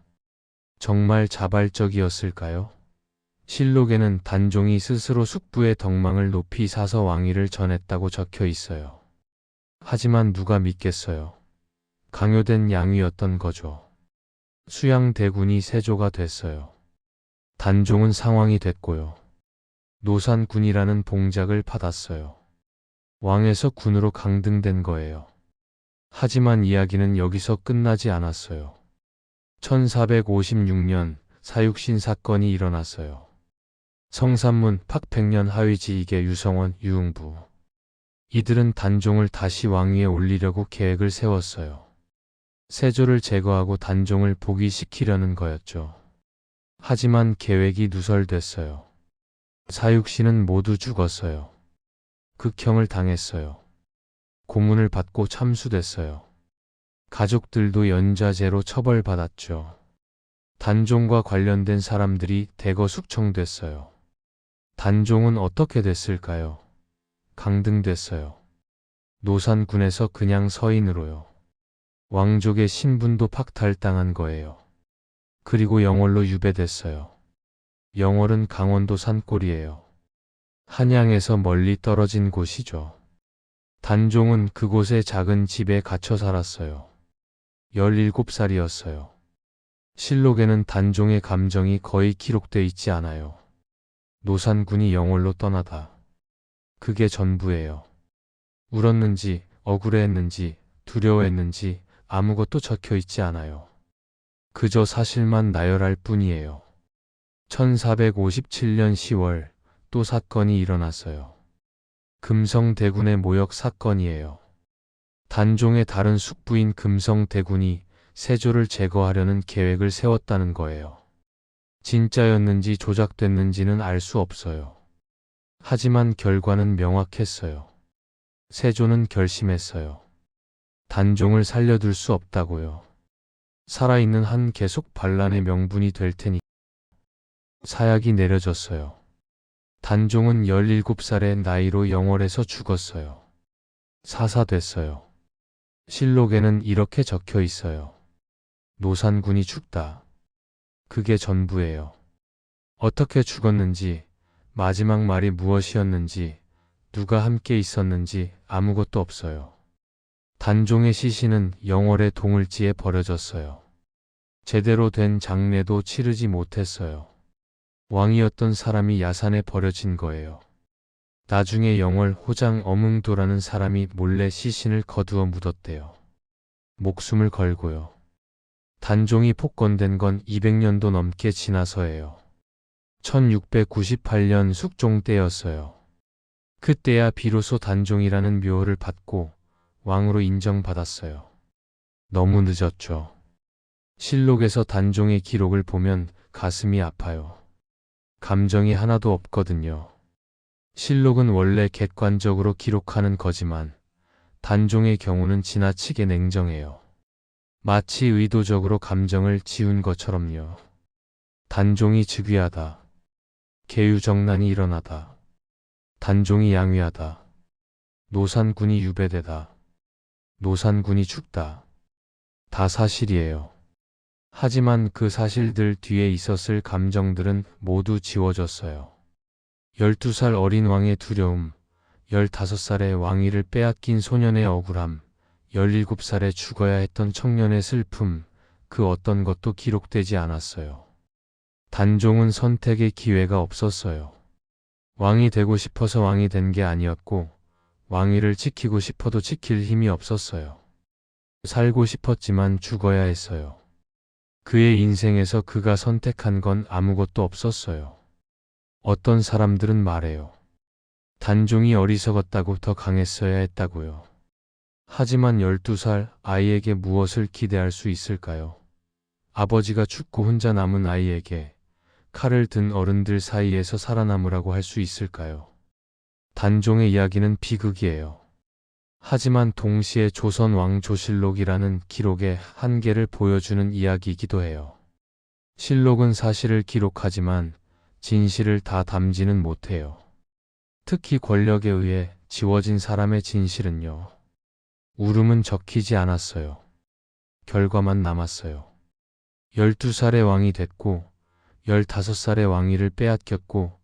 정말 자발적이었을까요? 실록에는 단종이 스스로 숙부의 덕망을 높이 사서 왕위를 전했다고 적혀 있어요. 하지만 누가 믿겠어요? 강요된 양위였던 거죠. 수양대군이 세조가 됐어요. 단종은 상왕이 됐고요. 노산군이라는 봉작을 받았어요. 왕에서 군으로 강등된 거예요. 하지만 이야기는 여기서 끝나지 않았어요. 1456년 사육신 사건이 일어났어요. 성산문, 팍백년 하위지이계 유성원, 유흥부. 이들은 단종을 다시 왕위에 올리려고 계획을 세웠어요. 세조를 제거하고 단종을 복위시키려는 거였죠. 하지만 계획이 누설됐어요. 사육신은 모두 죽었어요. 극형을 당했어요. 고문을 받고 참수됐어요. 가족들도 연좌제로 처벌받았죠. 단종과 관련된 사람들이 대거 숙청됐어요. 단종은 어떻게 됐을까요? 강등됐어요. 노산군에서 그냥 서인으로요. 왕족의 신분도 박탈당한 거예요. 그리고 영월로 유배됐어요. 영월은 강원도 산골이에요. 한양에서 멀리 떨어진 곳이죠. 단종은 그곳의 작은 집에 갇혀 살았어요. 17살이었어요. 실록에는 단종의 감정이 거의 기록돼 있지 않아요. 노산군이 영월로 떠나다. 그게 전부예요. 울었는지, 억울해했는지, 두려워했는지 아무것도 적혀 있지 않아요. 그저 사실만 나열할 뿐이에요. 1457년 10월 또 사건이 일어났어요. 금성대군의 모욕 사건이에요. 단종의 다른 숙부인 금성대군이 세조를 제거하려는 계획을 세웠다는 거예요. 진짜였는지 조작됐는지는 알 수 없어요. 하지만 결과는 명확했어요. 세조는 결심했어요. 단종을 살려둘 수 없다고요. 살아있는 한 계속 반란의 명분이 될 테니. 사약이 내려졌어요. 단종은 17살의 나이로 영월에서 죽었어요. 사사됐어요. 실록에는 이렇게 적혀 있어요. 노산군이 죽다. 그게 전부예요. 어떻게 죽었는지, 마지막 말이 무엇이었는지, 누가 함께 있었는지 아무것도 없어요. 단종의 시신은 영월의 동을지에 버려졌어요. 제대로 된 장례도 치르지 못했어요. 왕이었던 사람이 야산에 버려진 거예요. 나중에 영월 호장 어뭉도라는 사람이 몰래 시신을 거두어 묻었대요. 목숨을 걸고요. 단종이 폭건된 건 200년도 넘게 지나서예요. 1698년 숙종 때였어요. 그때야 비로소 단종이라는 묘호를 받고 왕으로 인정받았어요. 너무 늦었죠. 실록에서 단종의 기록을 보면 가슴이 아파요. 감정이 하나도 없거든요. 실록은 원래 객관적으로 기록하는 거지만 단종의 경우는 지나치게 냉정해요. 마치 의도적으로 감정을 지운 것처럼요. 단종이 즉위하다. 계유정난이 일어나다. 단종이 양위하다. 노산군이 유배되다. 노산군이 죽다. 다 사실이에요. 하지만 그 사실들 뒤에 있었을 감정들은 모두 지워졌어요. 12살 어린 왕의 두려움, 15살의 왕위를 빼앗긴 소년의 억울함, 17살에 죽어야 했던 청년의 슬픔, 그 어떤 것도 기록되지 않았어요. 단종은 선택의 기회가 없었어요. 왕이 되고 싶어서 왕이 된 게 아니었고, 왕위를 지키고 싶어도 지킬 힘이 없었어요. 살고 싶었지만 죽어야 했어요. 그의 인생에서 그가 선택한 건 아무것도 없었어요. 어떤 사람들은 말해요. 단종이 어리석었다고 더 강했어야 했다고요. 하지만 12살 아이에게 무엇을 기대할 수 있을까요? 아버지가 죽고 혼자 남은 아이에게 칼을 든 어른들 사이에서 살아남으라고 할 수 있을까요? 단종의 이야기는 비극이에요. 하지만 동시에 조선 왕조실록이라는 기록의 한계를 보여주는 이야기이기도 해요. 실록은 사실을 기록하지만 진실을 다 담지는 못해요. 특히 권력에 의해 지워진 사람의 진실은요. 울음은 적히지 않았어요. 결과만 남았어요. 12살의 왕이 됐고 15살의 왕위를 빼앗겼고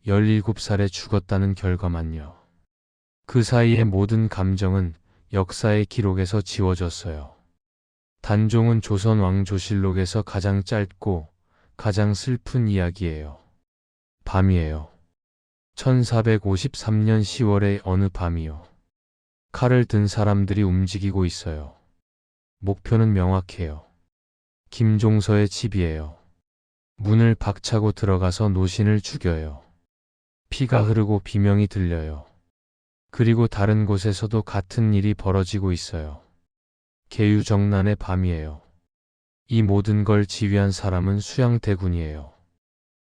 17살에 죽었다는 결과만요. 그 사이의 모든 감정은 역사의 기록에서 지워졌어요. 단종은 조선 왕조실록에서 가장 짧고 가장 슬픈 이야기예요. 밤이에요. 1453년 10월의 어느 밤이요. 칼을 든 사람들이 움직이고 있어요. 목표는 명확해요. 김종서의 집이에요. 문을 박차고 들어가서 노신을 죽여요. 피가 흐르고 비명이 들려요. 그리고 다른 곳에서도 같은 일이 벌어지고 있어요. 계유정난의 밤이에요. 이 모든 걸 지휘한 사람은 수양대군이에요.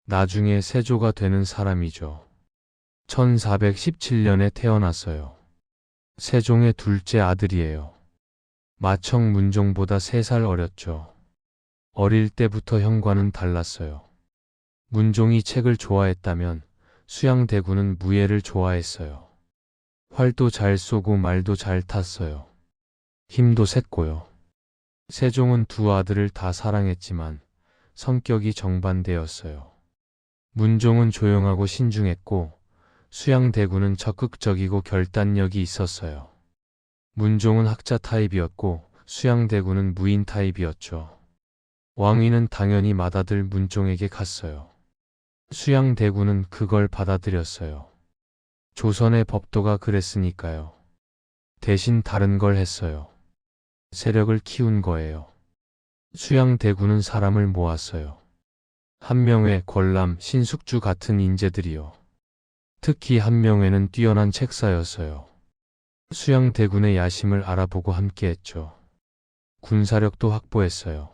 나중에 세조가 되는 사람이죠. 1417년에 태어났어요. 세종의 둘째 아들이에요. 마청 문종보다 3살 어렸죠. 어릴 때부터 형과는 달랐어요. 문종이 책을 좋아했다면 수양대군은 무예를 좋아했어요. 활도 잘 쏘고 말도 잘 탔어요. 힘도 셌고요. 세종은 두 아들을 다 사랑했지만 성격이 정반대였어요. 문종은 조용하고 신중했고 수양대군은 적극적이고 결단력이 있었어요. 문종은 학자 타입이었고 수양대군은 무인 타입이었죠. 왕위는 당연히 맏아들 문종에게 갔어요. 수양대군은 그걸 받아들였어요. 조선의 법도가 그랬으니까요. 대신 다른 걸 했어요. 세력을 키운 거예요. 수양대군은 사람을 모았어요. 한명회, 권람, 신숙주 같은 인재들이요. 특히 한명회는 뛰어난 책사였어요. 수양대군의 야심을 알아보고 함께했죠. 군사력도 확보했어요.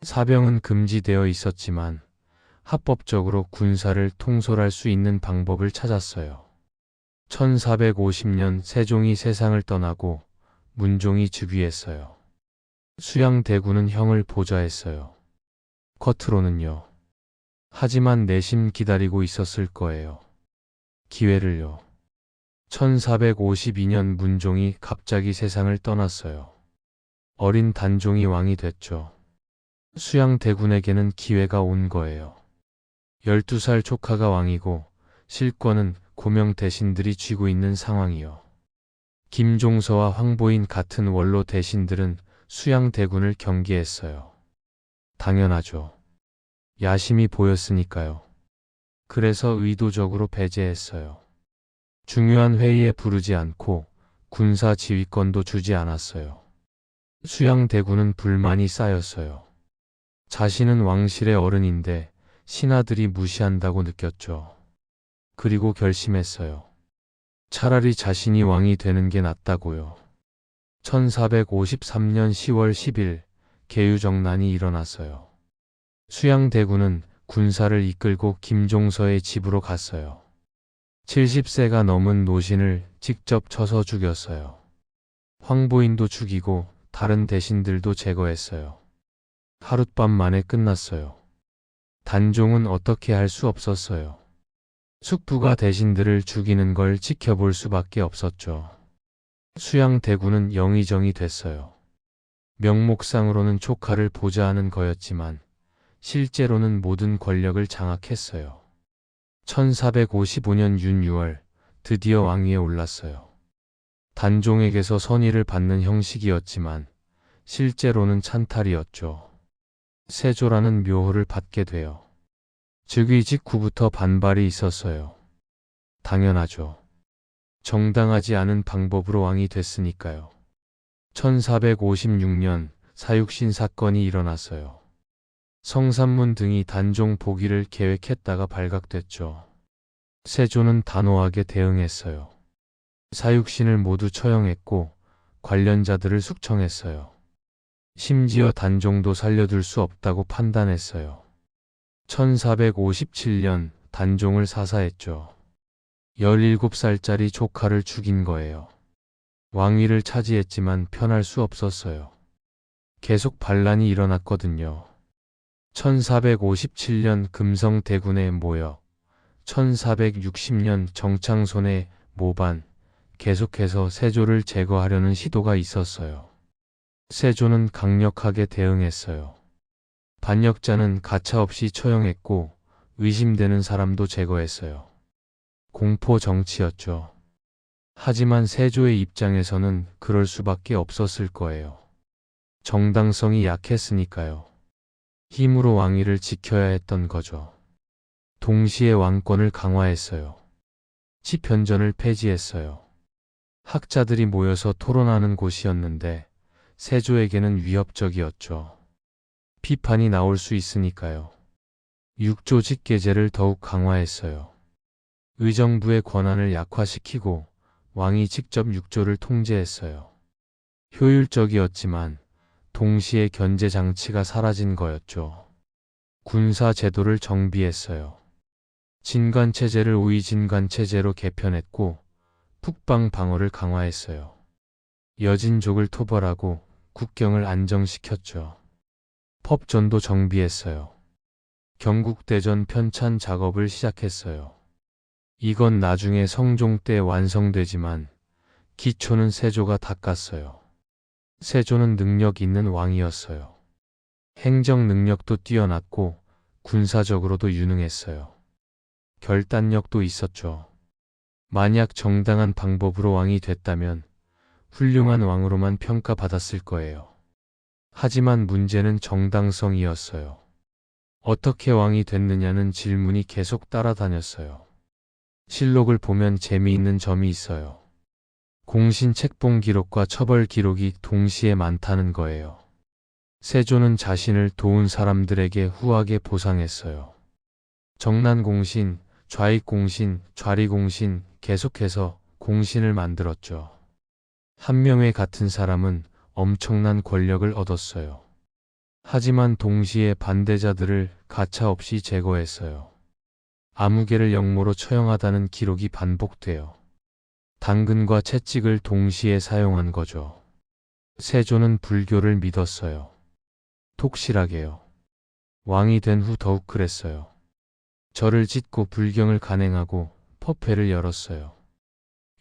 사병은 금지되어 있었지만 합법적으로 군사를 통솔할 수 있는 방법을 찾았어요. 1450년 세종이 세상을 떠나고 문종이 즉위했어요. 수양대군은 형을 보좌했어요. 겉으로는요. 하지만 내심 기다리고 있었을 거예요. 기회를요. 1452년 문종이 갑자기 세상을 떠났어요. 어린 단종이 왕이 됐죠. 수양대군에게는 기회가 온 거예요. 12살 조카가 왕이고 실권은 고명 대신들이 쥐고 있는 상황이요. 김종서와 황보인 같은 원로 대신들은 수양대군을 경계했어요. 당연하죠. 야심이 보였으니까요. 그래서 의도적으로 배제했어요. 중요한 회의에 부르지 않고 군사 지휘권도 주지 않았어요. 수양대군은 불만이 쌓였어요. 자신은 왕실의 어른인데 신하들이 무시한다고 느꼈죠. 그리고 결심했어요. 차라리 자신이 왕이 되는 게 낫다고요. 1453년 10월 10일 계유정난이 일어났어요. 수양대군은 군사를 이끌고 김종서의 집으로 갔어요. 70세가 넘은 노신을 직접 쳐서 죽였어요. 황보인도 죽이고 다른 대신들도 제거했어요. 하룻밤 만에 끝났어요. 단종은 어떻게 할 수 없었어요. 숙부가 대신들을 죽이는 걸 지켜볼 수밖에 없었죠. 수양대군은 영의정이 됐어요. 명목상으로는 조카를 보좌하는 거였지만 실제로는 모든 권력을 장악했어요. 1455년 윤 6월 드디어 왕위에 올랐어요. 단종에게서 선의를 받는 형식이었지만 실제로는 찬탈이었죠. 세조라는 묘호를 받게 돼요. 즉위 직후부터 반발이 있었어요. 당연하죠. 정당하지 않은 방법으로 왕이 됐으니까요. 1456년 사육신 사건이 일어났어요. 성산문 등이 단종 복위를 계획했다가 발각됐죠. 세조는 단호하게 대응했어요. 사육신을 모두 처형했고 관련자들을 숙청했어요. 심지어 단종도 살려둘 수 없다고 판단했어요. 1457년 단종을 사사했죠. 17살짜리 조카를 죽인 거예요. 왕위를 차지했지만 편할 수 없었어요. 계속 반란이 일어났거든요. 1457년 금성대군의 모역, 1460년 정창손의 모반, 계속해서 세조를 제거하려는 시도가 있었어요. 세조는 강력하게 대응했어요. 반역자는 가차없이 처형했고 의심되는 사람도 제거했어요. 공포 정치였죠. 하지만 세조의 입장에서는 그럴 수밖에 없었을 거예요. 정당성이 약했으니까요. 힘으로 왕위를 지켜야 했던 거죠. 동시에 왕권을 강화했어요. 치편전을 폐지했어요. 학자들이 모여서 토론하는 곳이었는데 세조에게는 위협적이었죠. 비판이 나올 수 있으니까요. 육조 직계제를 더욱 강화했어요. 의정부의 권한을 약화시키고 왕이 직접 육조를 통제했어요. 효율적이었지만 동시에 견제 장치가 사라진 거였죠. 군사 제도를 정비했어요. 진관체제를 우의진관체제로 개편했고 북방 방어를 강화했어요. 여진족을 토벌하고 국경을 안정시켰죠. 법전도 정비했어요. 경국대전 편찬 작업을 시작했어요. 이건 나중에 성종 때 완성되지만 기초는 세조가 닦았어요. 세조는 능력 있는 왕이었어요. 행정 능력도 뛰어났고 군사적으로도 유능했어요. 결단력도 있었죠. 만약 정당한 방법으로 왕이 됐다면 훌륭한 왕으로만 평가받았을 거예요. 하지만 문제는 정당성이었어요. 어떻게 왕이 됐느냐는 질문이 계속 따라다녔어요. 실록을 보면 재미있는 점이 있어요. 공신 책봉 기록과 처벌 기록이 동시에 많다는 거예요. 세조는 자신을 도운 사람들에게 후하게 보상했어요. 정난공신, 좌익공신, 좌리공신, 계속해서 공신을 만들었죠. 한 명의 같은 사람은 엄청난 권력을 얻었어요. 하지만 동시에 반대자들을 가차없이 제거했어요. 아무개를 역모로 처형하다는 기록이 반복돼요. 당근과 채찍을 동시에 사용한 거죠. 세조는 불교를 믿었어요. 독실하게요. 왕이 된 후 더욱 그랬어요. 절을 짓고 불경을 간행하고 법회를 열었어요.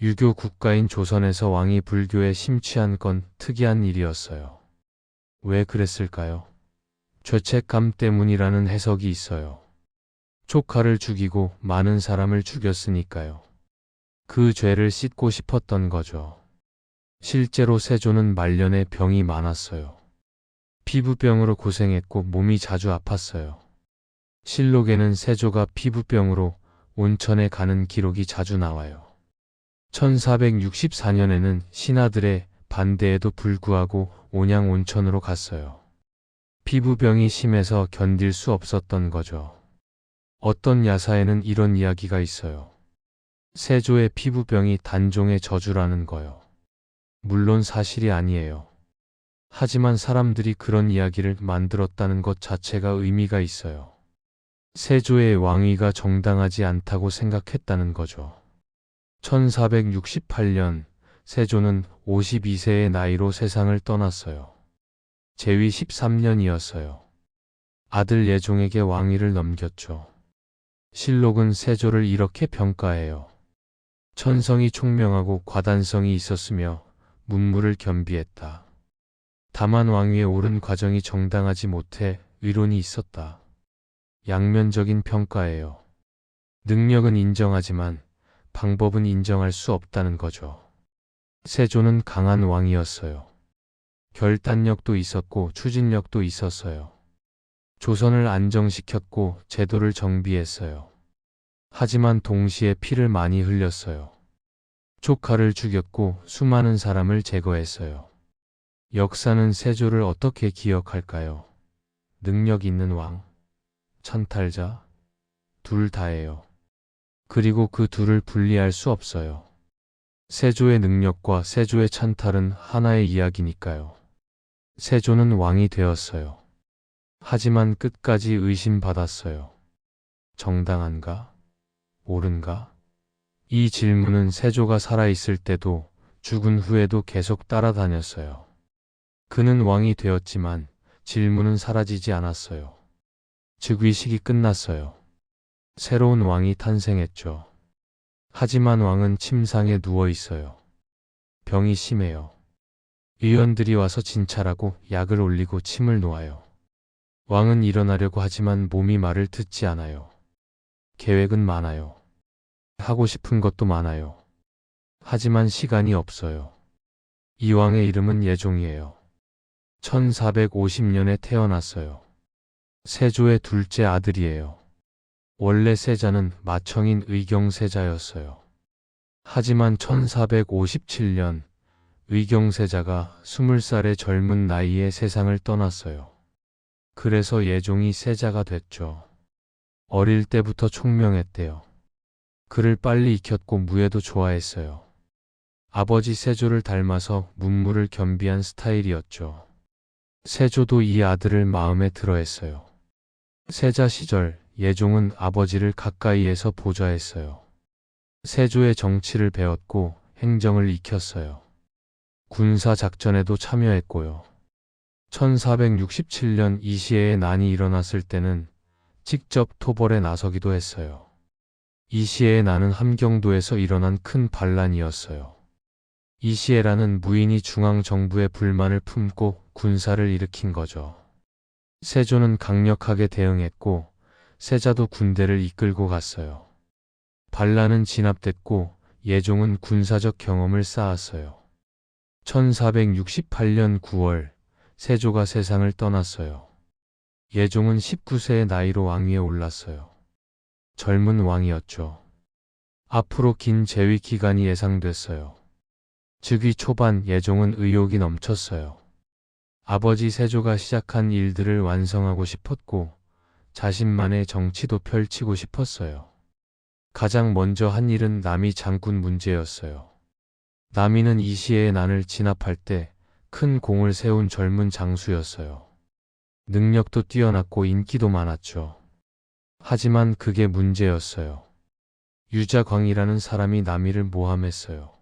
유교 국가인 조선에서 왕이 불교에 심취한 건 특이한 일이었어요. 왜 그랬을까요? 죄책감 때문이라는 해석이 있어요. 조카를 죽이고 많은 사람을 죽였으니까요. 그 죄를 씻고 싶었던 거죠. 실제로 세조는 말년에 병이 많았어요. 피부병으로 고생했고 몸이 자주 아팠어요. 실록에는 세조가 피부병으로 온천에 가는 기록이 자주 나와요. 1464년에는 신하들의 반대에도 불구하고 온양 온천으로 갔어요. 피부병이 심해서 견딜 수 없었던 거죠. 어떤 야사에는 이런 이야기가 있어요. 세조의 피부병이 단종의 저주라는 거요. 물론 사실이 아니에요. 하지만 사람들이 그런 이야기를 만들었다는 것 자체가 의미가 있어요. 세조의 왕위가 정당하지 않다고 생각했다는 거죠. 1468년 세조는 52세의 나이로 세상을 떠났어요. 제위 13년이었어요. 아들 예종에게 왕위를 넘겼죠. 실록은 세조를 이렇게 평가해요. 천성이 총명하고 과단성이 있었으며 문무를 겸비했다. 다만 왕위에 오른 과정이 정당하지 못해 의론이 있었다. 양면적인 평가예요. 능력은 인정하지만 방법은 인정할 수 없다는 거죠. 세조는 강한 왕이었어요. 결단력도 있었고 추진력도 있었어요. 조선을 안정시켰고 제도를 정비했어요. 하지만 동시에 피를 많이 흘렸어요. 조카를 죽였고 수많은 사람을 제거했어요. 역사는 세조를 어떻게 기억할까요? 능력 있는 왕, 찬탈자, 둘 다예요. 그리고 그 둘을 분리할 수 없어요. 세조의 능력과 세조의 찬탈은 하나의 이야기니까요. 세조는 왕이 되었어요. 하지만 끝까지 의심받았어요. 정당한가? 옳은가? 이 질문은 세조가 살아있을 때도 죽은 후에도 계속 따라다녔어요. 그는 왕이 되었지만 질문은 사라지지 않았어요. 즉위식이 끝났어요. 새로운 왕이 탄생했죠. 하지만 왕은 침상에 누워 있어요. 병이 심해요. 의원들이 와서 진찰하고 약을 올리고 침을 놓아요. 왕은 일어나려고 하지만 몸이 말을 듣지 않아요. 계획은 많아요. 하고 싶은 것도 많아요. 하지만 시간이 없어요. 이 왕의 이름은 예종이에요. 1450년에 태어났어요. 세조의 둘째 아들이에요. 원래 세자는 맏형인 의경세자였어요. 하지만 1457년 의경세자가 20살의 젊은 나이에 세상을 떠났어요. 그래서 예종이 세자가 됐죠. 어릴 때부터 총명했대요. 글을 빨리 익혔고 무예도 좋아했어요. 아버지 세조를 닮아서 문무를 겸비한 스타일이었죠. 세조도 이 아들을 마음에 들어했어요. 세자 시절 예종은 아버지를 가까이에서 보좌했어요. 세조의 정치를 배웠고 행정을 익혔어요. 군사 작전에도 참여했고요. 1467년 이시해의 난이 일어났을 때는 직접 토벌에 나서기도 했어요. 이시해의 난은 함경도에서 일어난 큰 반란이었어요. 이시해라는 무인이 중앙정부에 불만을 품고 군사를 일으킨 거죠. 세조는 강력하게 대응했고 세자도 군대를 이끌고 갔어요. 반란은 진압됐고 예종은 군사적 경험을 쌓았어요. 1468년 9월 세조가 세상을 떠났어요. 예종은 19세의 나이로 왕위에 올랐어요. 젊은 왕이었죠. 앞으로 긴 재위 기간이 예상됐어요. 즉위 초반 예종은 의욕이 넘쳤어요. 아버지 세조가 시작한 일들을 완성하고 싶었고 자신만의 정치도 펼치고 싶었어요. 가장 먼저 한 일은 남이 장군 문제였어요. 남이는 이시해의 난을 진압할 때 큰 공을 세운 젊은 장수였어요. 능력도 뛰어났고 인기도 많았죠. 하지만 그게 문제였어요. 유자광이라는 사람이 남이를 모함했어요.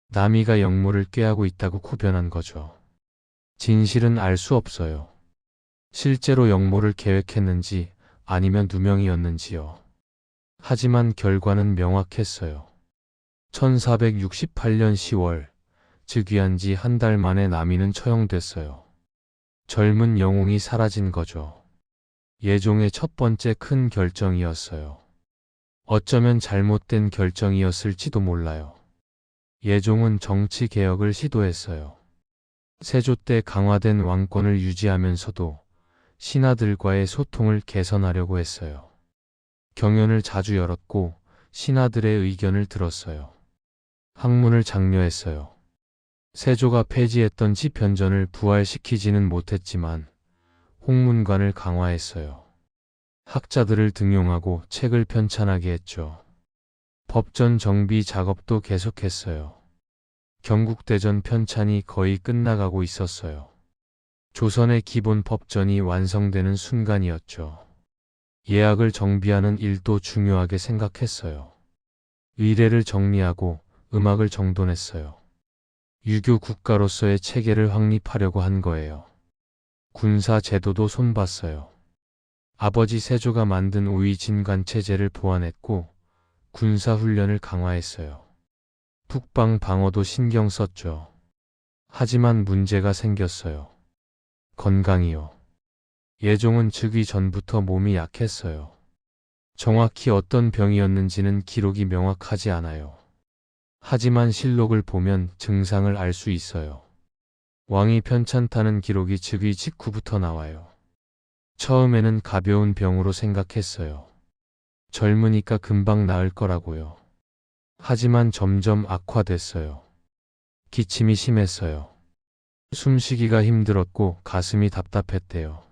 남이가 역모를 꾀하고 있다고 코변한 거죠. 진실은 알 수 없어요. 실제로 역모를 계획했는지 아니면 누명이었는지요. 하지만 결과는 명확했어요. 1468년 10월 즉위한 지 한 달 만에 남이는 처형됐어요. 젊은 영웅이 사라진 거죠. 예종의 첫 번째 큰 결정이었어요. 어쩌면 잘못된 결정이었을지도 몰라요. 예종은 정치 개혁을 시도했어요. 세조 때 강화된 왕권을 유지하면서도 신하들과의 소통을 개선하려고 했어요. 경연을 자주 열었고 신하들의 의견을 들었어요. 학문을 장려했어요. 세조가 폐지했던 지편전을 부활시키지는 못했지만 홍문관을 강화했어요. 학자들을 등용하고 책을 편찬하게 했죠. 법전 정비 작업도 계속했어요. 경국대전 편찬이 거의 끝나가고 있었어요. 조선의 기본 법전이 완성되는 순간이었죠. 예학을 정비하는 일도 중요하게 생각했어요. 의례를 정리하고 음악을 정돈했어요. 유교 국가로서의 체계를 확립하려고 한 거예요. 군사 제도도 손봤어요. 아버지 세조가 만든 오이진관 체제를 보완했고 군사 훈련을 강화했어요. 북방 방어도 신경 썼죠. 하지만 문제가 생겼어요. 건강이요. 예종은 즉위 전부터 몸이 약했어요. 정확히 어떤 병이었는지는 기록이 명확하지 않아요. 하지만 실록을 보면 증상을 알 수 있어요. 왕이 편찮다는 기록이 즉위 직후부터 나와요. 처음에는 가벼운 병으로 생각했어요. 젊으니까 금방 나을 거라고요. 하지만 점점 악화됐어요. 기침이 심했어요. 숨쉬기가 힘들었고 가슴이 답답했대요.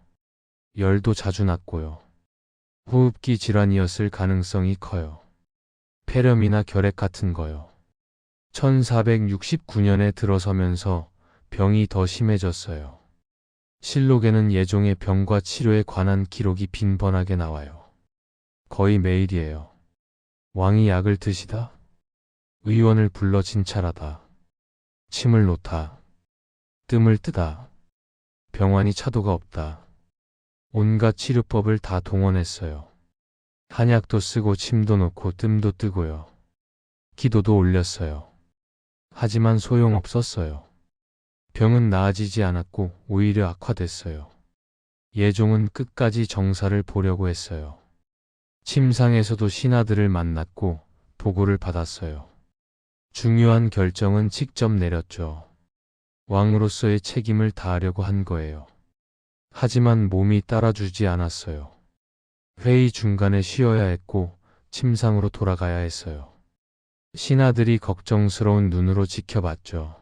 열도 자주 났고요. 호흡기 질환이었을 가능성이 커요. 폐렴이나 결핵 같은 거요. 1469년에 들어서면서 병이 더 심해졌어요. 실록에는 예종의 병과 치료에 관한 기록이 빈번하게 나와요. 거의 매일이에요. 왕이 약을 드시다. 의원을 불러 진찰하다. 침을 놓다. 뜸을 뜨다. 병환이 차도가 없다. 온갖 치료법을 다 동원했어요. 한약도 쓰고 침도 놓고 뜸도 뜨고요. 기도도 올렸어요. 하지만 소용없었어요. 병은 나아지지 않았고 오히려 악화됐어요. 예종은 끝까지 정사를 보려고 했어요. 침상에서도 신하들을 만났고 보고를 받았어요. 중요한 결정은 직접 내렸죠. 왕으로서의 책임을 다하려고 한 거예요. 하지만 몸이 따라주지 않았어요. 회의 중간에 쉬어야 했고 침상으로 돌아가야 했어요. 신하들이 걱정스러운 눈으로 지켜봤죠.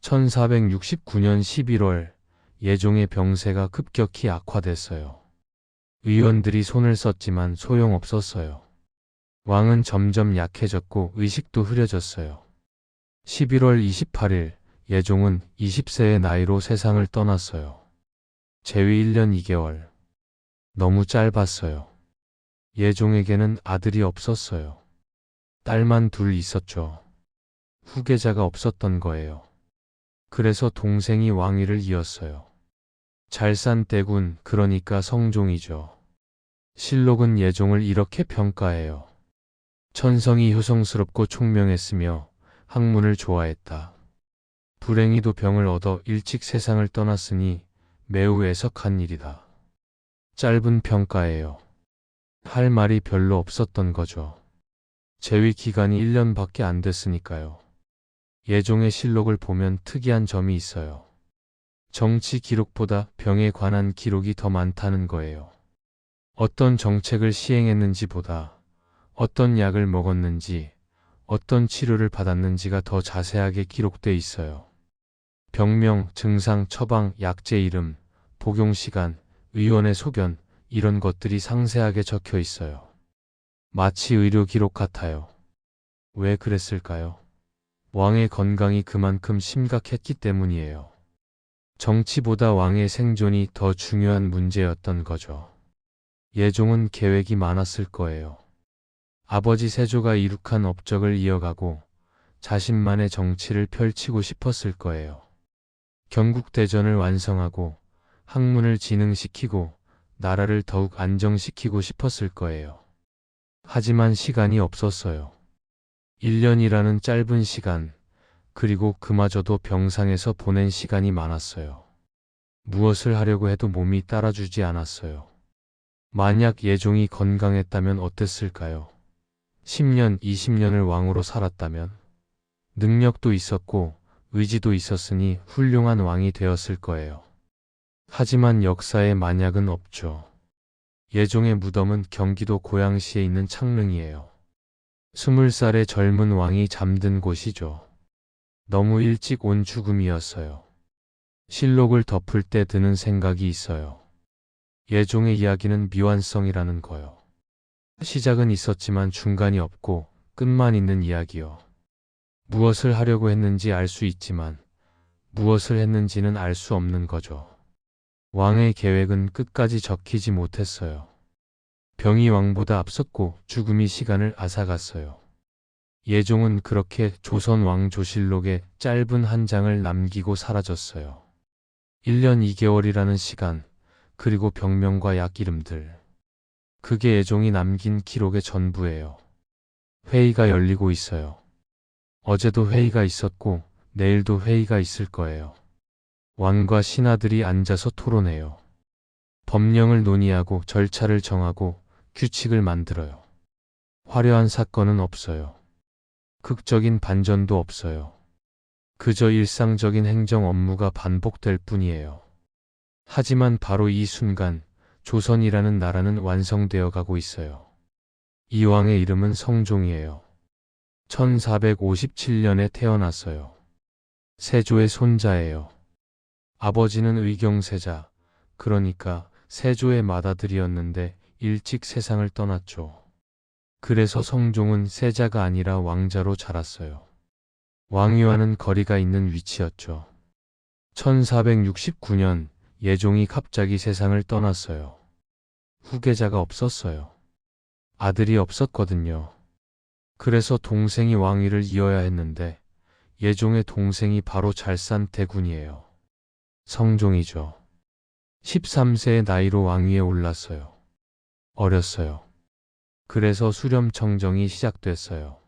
1469년 11월 예종의 병세가 급격히 악화됐어요. 의원들이 손을 썼지만 소용없었어요. 왕은 점점 약해졌고 의식도 흐려졌어요. 11월 28일 예종은 20세의 나이로 세상을 떠났어요. 재위 1년 2개월. 너무 짧았어요. 예종에게는 아들이 없었어요. 딸만 둘 있었죠. 후계자가 없었던 거예요. 그래서 동생이 왕위를 이었어요. 잘 산 떼군, 그러니까 성종이죠. 실록은 예종을 이렇게 평가해요. 천성이 효성스럽고 총명했으며 학문을 좋아했다. 불행히도 병을 얻어 일찍 세상을 떠났으니 매우 애석한 일이다. 짧은 평가예요. 할 말이 별로 없었던 거죠. 재위 기간이 1년밖에 안 됐으니까요. 예종의 실록을 보면 특이한 점이 있어요. 정치 기록보다 병에 관한 기록이 더 많다는 거예요. 어떤 정책을 시행했는지보다 어떤 약을 먹었는지, 어떤 치료를 받았는지가 더 자세하게 기록돼 있어요. 병명, 증상, 처방, 약제 이름, 복용 시간, 의원의 소견, 이런 것들이 상세하게 적혀 있어요. 마치 의료 기록 같아요. 왜 그랬을까요? 왕의 건강이 그만큼 심각했기 때문이에요. 정치보다 왕의 생존이 더 중요한 문제였던 거죠. 예종은 계획이 많았을 거예요. 아버지 세조가 이룩한 업적을 이어가고 자신만의 정치를 펼치고 싶었을 거예요. 경국대전을 완성하고 학문을 진흥시키고 나라를 더욱 안정시키고 싶었을 거예요. 하지만 시간이 없었어요. 1년이라는 짧은 시간, 그리고 그마저도 병상에서 보낸 시간이 많았어요. 무엇을 하려고 해도 몸이 따라주지 않았어요. 만약 예종이 건강했다면 어땠을까요? 10년, 20년을 왕으로 살았다면? 능력도 있었고 의지도 있었으니 훌륭한 왕이 되었을 거예요. 하지만 역사에 만약은 없죠. 예종의 무덤은 경기도 고양시에 있는 창릉이에요. 20살의 젊은 왕이 잠든 곳이죠. 너무 일찍 온 죽음이었어요. 실록을 덮을 때 드는 생각이 있어요. 예종의 이야기는 미완성이라는 거요. 시작은 있었지만 중간이 없고 끝만 있는 이야기요. 무엇을 하려고 했는지 알 수 있지만 무엇을 했는지는 알 수 없는 거죠. 왕의 계획은 끝까지 적히지 못했어요. 병이 왕보다 앞섰고 죽음이 시간을 앗아갔어요. 예종은 그렇게 조선 왕조실록에 짧은 한 장을 남기고 사라졌어요. 1년 2개월이라는 시간, 그리고 병명과 약 이름들. 그게 예종이 남긴 기록의 전부예요. 회의가 열리고 있어요. 어제도 회의가 있었고 내일도 회의가 있을 거예요. 왕과 신하들이 앉아서 토론해요. 법령을 논의하고 절차를 정하고 규칙을 만들어요. 화려한 사건은 없어요. 극적인 반전도 없어요. 그저 일상적인 행정 업무가 반복될 뿐이에요. 하지만 바로 이 순간 조선이라는 나라는 완성되어 가고 있어요. 이 왕의 이름은 성종이에요. 1457년에 태어났어요. 세조의 손자예요. 아버지는 의경세자, 그러니까 세조의 맏아들이었는데 일찍 세상을 떠났죠. 그래서 성종은 세자가 아니라 왕자로 자랐어요. 왕위와는 거리가 있는 위치였죠. 1469년 예종이 갑자기 세상을 떠났어요. 후계자가 없었어요. 아들이 없었거든요. 그래서 동생이 왕위를 이어야 했는데 예종의 동생이 바로 잘 산 대군이에요. 성종이죠. 13세의 나이로 왕위에 올랐어요. 어렸어요. 그래서 수렴청정이 시작됐어요.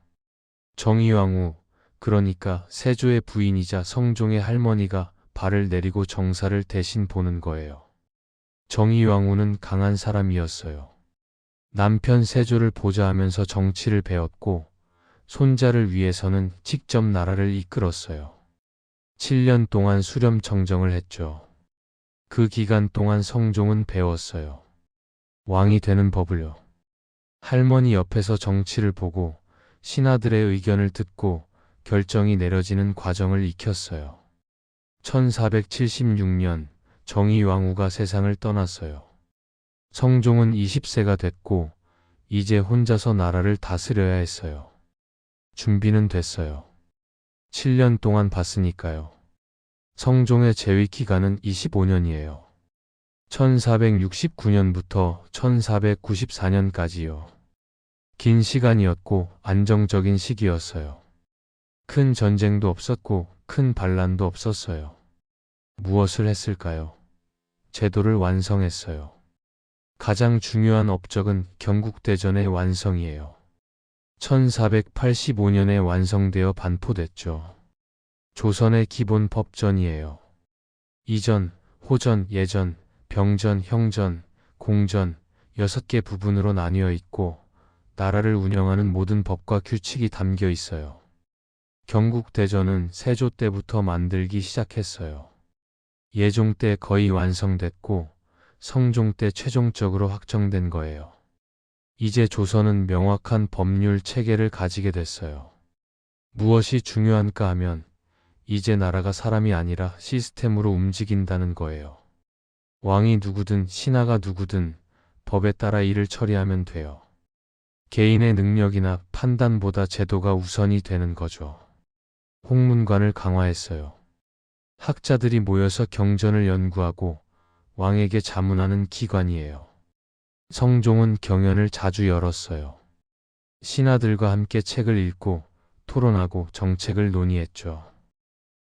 정의왕후, 그러니까 세조의 부인이자 성종의 할머니가 발을 내리고 정사를 대신 보는 거예요. 정의왕후는 강한 사람이었어요. 남편 세조를 보좌하면서 정치를 배웠고 손자를 위해서는 직접 나라를 이끌었어요. 7년 동안 수렴청정을 했죠. 그 기간 동안 성종은 배웠어요. 왕이 되는 법을요. 할머니 옆에서 정치를 보고 신하들의 의견을 듣고 결정이 내려지는 과정을 익혔어요. 1476년 정의왕후가 세상을 떠났어요. 성종은 20세가 됐고 이제 혼자서 나라를 다스려야 했어요. 준비는 됐어요. 7년 동안 봤으니까요. 성종의 재위 기간은 25년이에요. 1469년부터 1494년까지요. 긴 시간이었고 안정적인 시기였어요. 큰 전쟁도 없었고 큰 반란도 없었어요. 무엇을 했을까요? 제도를 완성했어요. 가장 중요한 업적은 경국대전의 완성이에요. 1485년에 완성되어 반포됐죠. 조선의 기본 법전이에요. 이전, 호전, 예전, 병전, 형전, 공전 6개 부분으로 나뉘어 있고 나라를 운영하는 모든 법과 규칙이 담겨 있어요. 경국대전은 세조 때부터 만들기 시작했어요. 예종 때 거의 완성됐고 성종 때 최종적으로 확정된 거예요. 이제 조선은 명확한 법률 체계를 가지게 됐어요. 무엇이 중요한가 하면 이제 나라가 사람이 아니라 시스템으로 움직인다는 거예요. 왕이 누구든 신하가 누구든 법에 따라 일을 처리하면 돼요. 개인의 능력이나 판단보다 제도가 우선이 되는 거죠. 홍문관을 강화했어요. 학자들이 모여서 경전을 연구하고 왕에게 자문하는 기관이에요. 성종은 경연을 자주 열었어요. 신하들과 함께 책을 읽고 토론하고 정책을 논의했죠.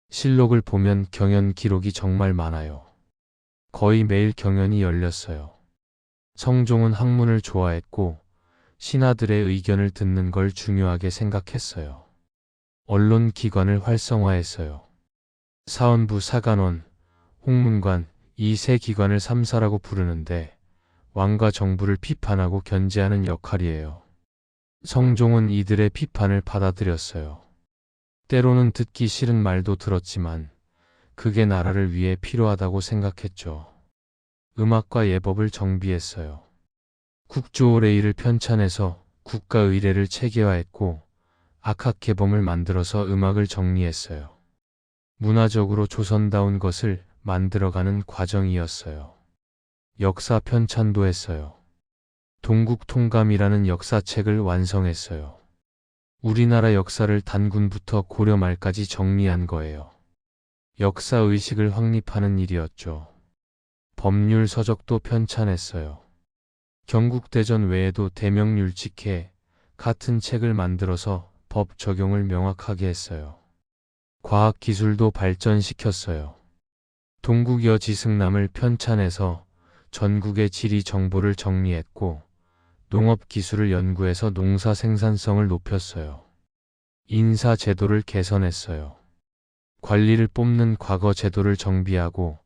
실록을 보면 경연 기록이 정말 많아요. 거의 매일 경연이 열렸어요. 성종은 학문을 좋아했고 신하들의 의견을 듣는 걸 중요하게 생각했어요. 언론 기관을 활성화했어요. 사헌부 사간원, 홍문관 이 세 기관을 삼사라고 부르는데 왕과 정부를 비판하고 견제하는 역할이에요. 성종은 이들의 비판을 받아들였어요. 때로는 듣기 싫은 말도 들었지만 그게 나라를 위해 필요하다고 생각했죠. 음악과 예법을 정비했어요. 국조오레이를 편찬해서 국가의례를 체계화했고 악학개범을 만들어서 음악을 정리했어요. 문화적으로 조선다운 것을 만들어가는 과정이었어요. 역사 편찬도 했어요. 동국통감이라는 역사책을 완성했어요. 우리나라 역사를 단군부터 고려 말까지 정리한 거예요. 역사의식을 확립하는 일이었죠. 법률 서적도 편찬했어요. 경국대전 외에도 대명률직해 같은 책을 만들어서 법 적용을 명확하게 했어요. 과학 기술도 발전시켰어요. 동국여 지승남을 편찬해서 전국의 지리 정보를 정리했고, 농업 기술을 연구해서 농사 생산성을 높였어요. 인사 제도를 개선했어요. 관리를 뽑는 과거 제도를 정비하고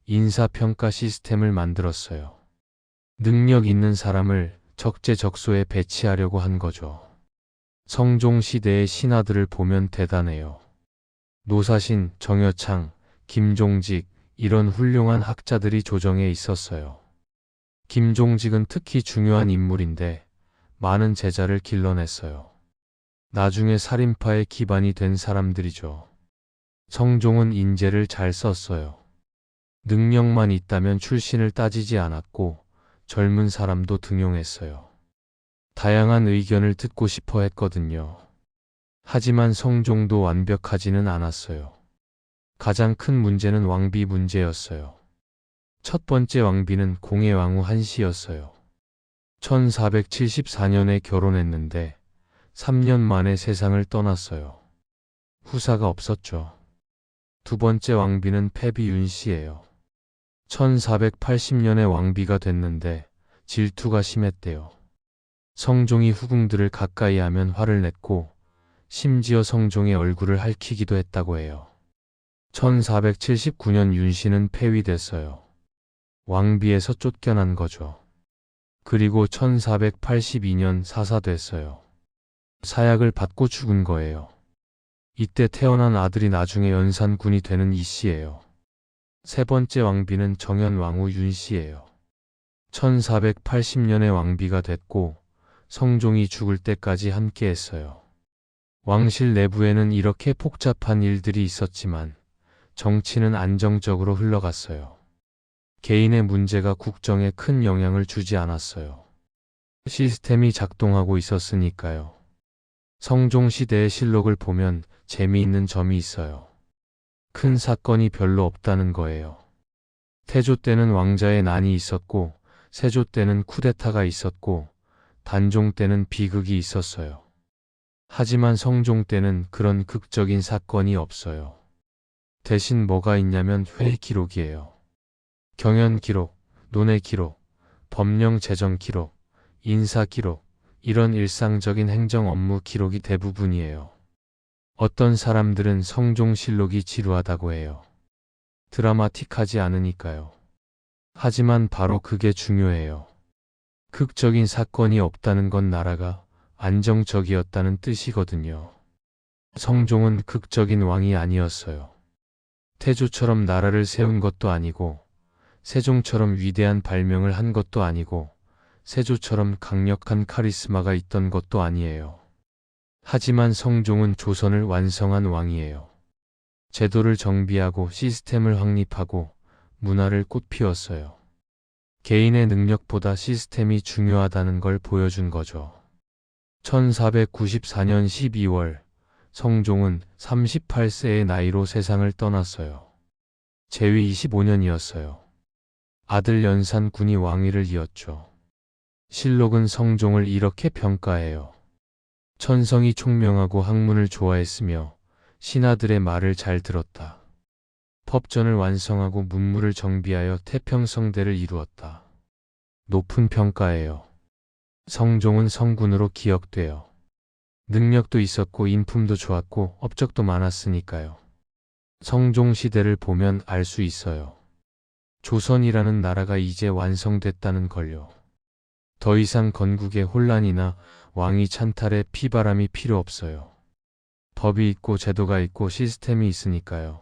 인사평가 시스템을 만들었어요. 능력 있는 사람을 적재적소에 배치하려고 한 거죠. 성종 시대의 신하들을 보면 대단해요. 노사신, 정여창, 김종직 이런 훌륭한 학자들이 조정에 있었어요. 김종직은 특히 중요한 인물인데 많은 제자를 길러냈어요. 나중에 살인파의 기반이 된 사람들이죠. 성종은 인재를 잘 썼어요. 능력만 있다면 출신을 따지지 않았고 젊은 사람도 등용했어요. 다양한 의견을 듣고 싶어 했거든요. 하지만 성종도 완벽하지는 않았어요. 가장 큰 문제는 왕비 문제였어요. 첫 번째 왕비는 공해왕후 한씨였어요. 1474년에 결혼했는데 3년 만에 세상을 떠났어요. 후사가 없었죠. 두 번째 왕비는 패비 윤씨예요. 1480년에 왕비가 됐는데 질투가 심했대요. 성종이 후궁들을 가까이 하면 화를 냈고 심지어 성종의 얼굴을 핥히기도 했다고 해요. 1479년 윤씨는 폐위됐어요. 왕비에서 쫓겨난 거죠. 그리고 1482년 사사됐어요. 사약을 받고 죽은 거예요. 이때 태어난 아들이 나중에 연산군이 되는 이씨예요. 세 번째 왕비는 정현왕후 윤씨예요. 1480년에 왕비가 됐고 성종이 죽을 때까지 함께했어요. 왕실 내부에는 이렇게 복잡한 일들이 있었지만 정치는 안정적으로 흘러갔어요. 개인의 문제가 국정에 큰 영향을 주지 않았어요. 시스템이 작동하고 있었으니까요. 성종 시대의 실록을 보면 재미있는 점이 있어요. 큰 사건이 별로 없다는 거예요. 태조 때는 왕자의 난이 있었고, 세조 때는 쿠데타가 있었고, 단종 때는 비극이 있었어요. 하지만 성종 때는 그런 극적인 사건이 없어요. 대신 뭐가 있냐면 회의 기록이에요. 경연 기록, 논의 기록, 법령 제정 기록, 인사 기록, 이런 일상적인 행정 업무 기록이 대부분이에요. 어떤 사람들은 성종실록이 지루하다고 해요. 드라마틱하지 않으니까요. 하지만 바로 그게 중요해요. 극적인 사건이 없다는 건 나라가 안정적이었다는 뜻이거든요. 성종은 극적인 왕이 아니었어요. 태조처럼 나라를 세운 것도 아니고, 세종처럼 위대한 발명을 한 것도 아니고, 세조처럼 강력한 카리스마가 있던 것도 아니에요. 하지만 성종은 조선을 완성한 왕이에요. 제도를 정비하고 시스템을 확립하고 문화를 꽃피웠어요. 개인의 능력보다 시스템이 중요하다는 걸 보여준 거죠. 1494년 12월 성종은 38세의 나이로 세상을 떠났어요. 재위 25년이었어요. 아들 연산군이 왕위를 이었죠. 실록은 성종을 이렇게 평가해요. 천성이 총명하고 학문을 좋아했으며 신하들의 말을 잘 들었다. 법전을 완성하고 문물을 정비하여 태평성대를 이루었다. 높은 평가예요. 성종은 성군으로 기억돼요. 능력도 있었고 인품도 좋았고 업적도 많았으니까요. 성종 시대를 보면 알 수 있어요. 조선이라는 나라가 이제 완성됐다는 걸요. 더 이상 건국의 혼란이나 왕위 찬탈에 피바람이 필요 없어요. 법이 있고 제도가 있고 시스템이 있으니까요.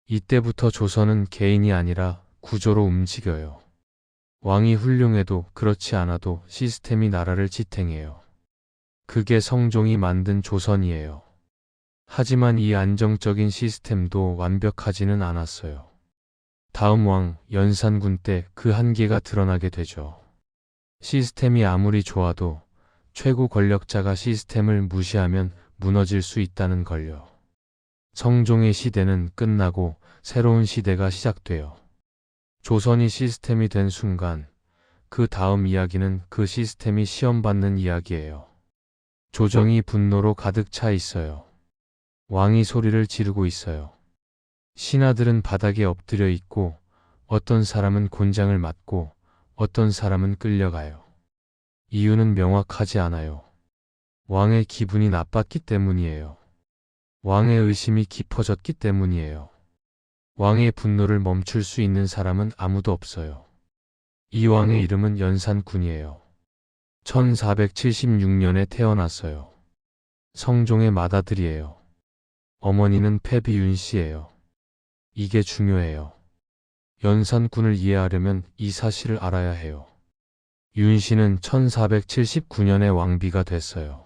이때부터 조선은 개인이 아니라 구조로 움직여요. 왕이 훌륭해도 그렇지 않아도 시스템이 나라를 지탱해요. 그게 성종이 만든 조선이에요. 하지만 이 안정적인 시스템도 완벽하지는 않았어요. 다음 왕 연산군 때 그 한계가 드러나게 되죠. 시스템이 아무리 좋아도 최고 권력자가 시스템을 무시하면 무너질 수 있다는 걸요. 성종의 시대는 끝나고 새로운 시대가 시작돼요. 조선이 시스템이 된 순간 그 다음 이야기는 그 시스템이 시험받는 이야기예요. 조정이 분노로 가득 차 있어요. 왕이 소리를 지르고 있어요. 신하들은 바닥에 엎드려 있고 어떤 사람은 곤장을 맞고 어떤 사람은 끌려가요. 이유는 명확하지 않아요. 왕의 기분이 나빴기 때문이에요. 왕의 의심이 깊어졌기 때문이에요. 왕의 분노를 멈출 수 있는 사람은 아무도 없어요. 이 왕의 이름은 연산군이에요. 1476년에 태어났어요. 성종의 맏아들이에요. 어머니는 패비윤 씨예요. 이게 중요해요. 연산군을 이해하려면 이 사실을 알아야 해요. 윤 씨는 1479년에 왕비가 됐어요.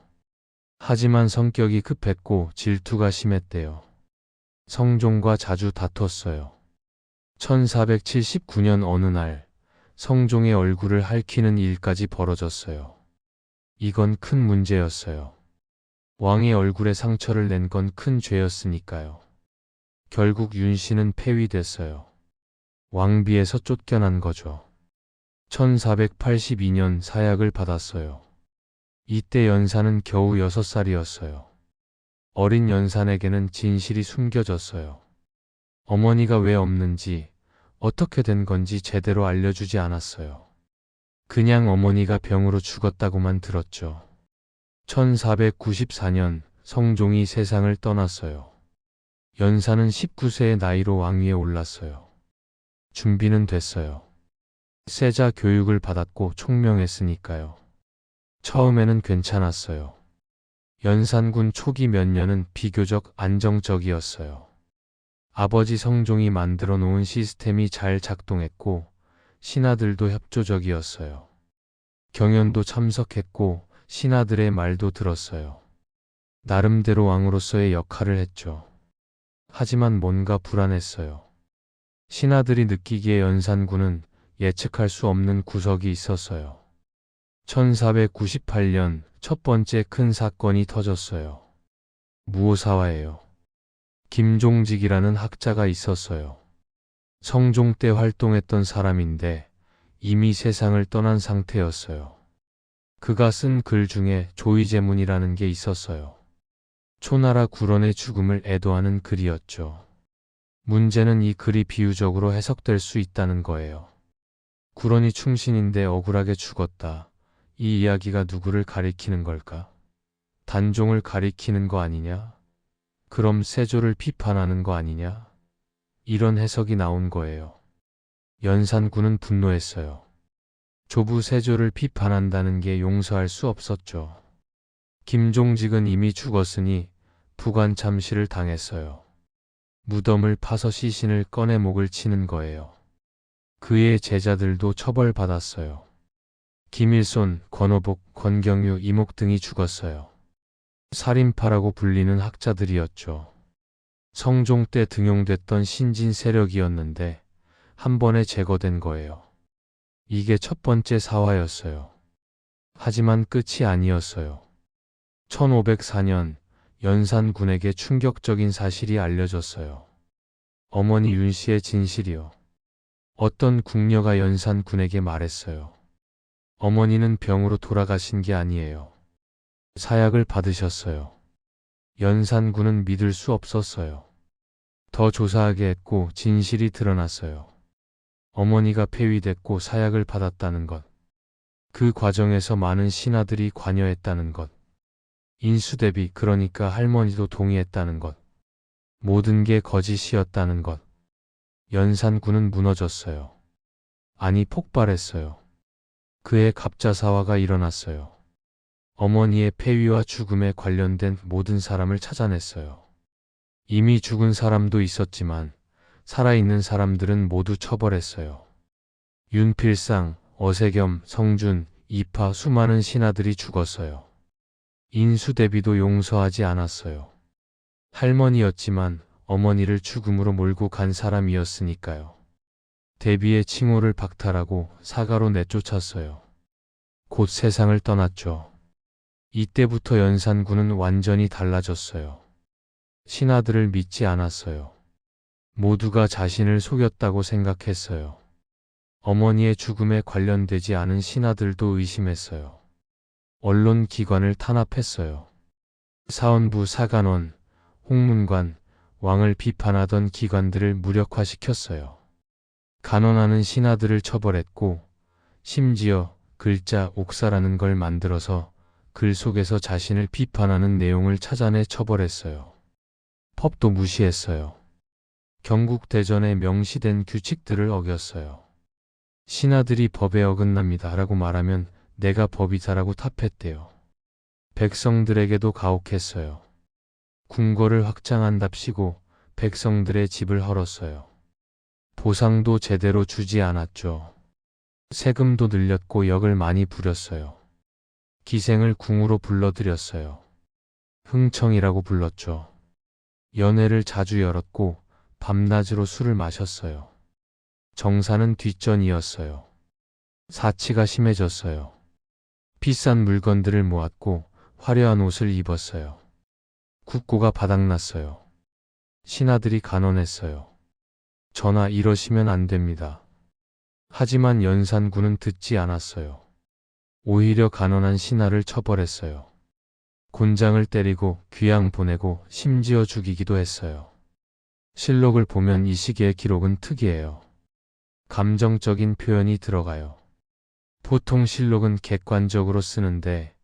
하지만 성격이 급했고 질투가 심했대요. 성종과 자주 다퉜어요. 1479년 어느 날 성종의 얼굴을 핥히는 일까지 벌어졌어요. 이건 큰 문제였어요. 왕의 얼굴에 상처를 낸 건 큰 죄였으니까요. 결국 윤 씨는 폐위됐어요. 왕비에서 쫓겨난 거죠. 1482년 사약을 받았어요. 이때 연산은 겨우 6살이었어요. 어린 연산에게는 진실이 숨겨졌어요. 어머니가 왜 없는지, 어떻게 된 건지 제대로 알려주지 않았어요. 그냥 어머니가 병으로 죽었다고만 들었죠. 1494년 성종이 세상을 떠났어요. 연산은 19세의 나이로 왕위에 올랐어요. 준비는 됐어요. 세자 교육을 받았고 총명했으니까요. 처음에는 괜찮았어요. 연산군 초기 몇 년은 비교적 안정적이었어요. 아버지 성종이 만들어 놓은 시스템이 잘 작동했고 신하들도 협조적이었어요. 경연도 참석했고 신하들의 말도 들었어요. 나름대로 왕으로서의 역할을 했죠. 하지만 뭔가 불안했어요. 신하들이 느끼기에 연산군은 예측할 수 없는 구석이 있었어요. 1498년 첫 번째 큰 사건이 터졌어요. 무오사화예요. 김종직이라는 학자가 있었어요. 성종 때 활동했던 사람인데 이미 세상을 떠난 상태였어요. 그가 쓴 글 중에 조의제문이라는 게 있었어요. 초나라 구런의 죽음을 애도하는 글이었죠. 문제는 이 글이 비유적으로 해석될 수 있다는 거예요. 구런이 충신인데 억울하게 죽었다. 이 이야기가 누구를 가리키는 걸까? 단종을 가리키는 거 아니냐? 그럼 세조를 비판하는 거 아니냐? 이런 해석이 나온 거예요. 연산군은 분노했어요. 조부 세조를 비판한다는 게 용서할 수 없었죠. 김종직은 이미 죽었으니 부관참시를 당했어요. 무덤을 파서 시신을 꺼내 목을 치는 거예요. 그의 제자들도 처벌받았어요. 김일손, 권오복, 권경유, 이목 등이 죽었어요. 살인파라고 불리는 학자들이었죠. 성종 때 등용됐던 신진 세력이었는데 한 번에 제거된 거예요. 이게 첫 번째 사화였어요. 하지만 끝이 아니었어요. 1504년 연산군에게 충격적인 사실이 알려졌어요. 어머니 윤 씨의 진실이요. 어떤 궁녀가 연산군에게 말했어요. 어머니는 병으로 돌아가신 게 아니에요. 사약을 받으셨어요. 연산군은 믿을 수 없었어요. 더 조사하게 했고 진실이 드러났어요. 어머니가 폐위됐고 사약을 받았다는 것. 그 과정에서 많은 신하들이 관여했다는 것. 인수대비, 그러니까 할머니도 동의했다는 것. 모든 게 거짓이었다는 것. 연산군은 무너졌어요. 아니, 폭발했어요. 그의 갑자사화가 일어났어요. 어머니의 폐위와 죽음에 관련된 모든 사람을 찾아냈어요. 이미 죽은 사람도 있었지만 살아있는 사람들은 모두 처벌했어요. 윤필상, 어세겸, 성준, 이파 수많은 신하들이 죽었어요. 인수대비도 용서하지 않았어요. 할머니였지만 어머니를 죽음으로 몰고 간 사람이었으니까요. 대비의 칭호를 박탈하고 사가로 내쫓았어요. 곧 세상을 떠났죠. 이때부터 연산군은 완전히 달라졌어요. 신하들을 믿지 않았어요. 모두가 자신을 속였다고 생각했어요. 어머니의 죽음에 관련되지 않은 신하들도 의심했어요. 언론 기관을 탄압했어요. 사헌부 사간원, 홍문관, 왕을 비판하던 기관들을 무력화시켰어요. 간언하는 신하들을 처벌했고 심지어 글자 옥사라는 걸 만들어서 글 속에서 자신을 비판하는 내용을 찾아내 처벌했어요. 법도 무시했어요. 경국대전에 명시된 규칙들을 어겼어요. 신하들이 법에 어긋납니다 라고 말하면 내가 법이다라고 탑했대요. 백성들에게도 가혹했어요. 궁궐을 확장한답시고 백성들의 집을 헐었어요. 보상도 제대로 주지 않았죠. 세금도 늘렸고 역을 많이 부렸어요. 기생을 궁으로 불러들였어요. 흥청이라고 불렀죠. 연회를 자주 열었고 밤낮으로 술을 마셨어요. 정사는 뒷전이었어요. 사치가 심해졌어요. 비싼 물건들을 모았고 화려한 옷을 입었어요. 국고가 바닥났어요. 신하들이 간언했어요. 전하 이러시면 안 됩니다. 하지만 연산군은 듣지 않았어요. 오히려 간언한 신하를 처벌했어요. 곤장을 때리고 귀양 보내고 심지어 죽이기도 했어요. 실록을 보면 이 시기의 기록은 특이해요. 감정적인 표현이 들어가요. 보통 실록은 객관적으로 쓰는데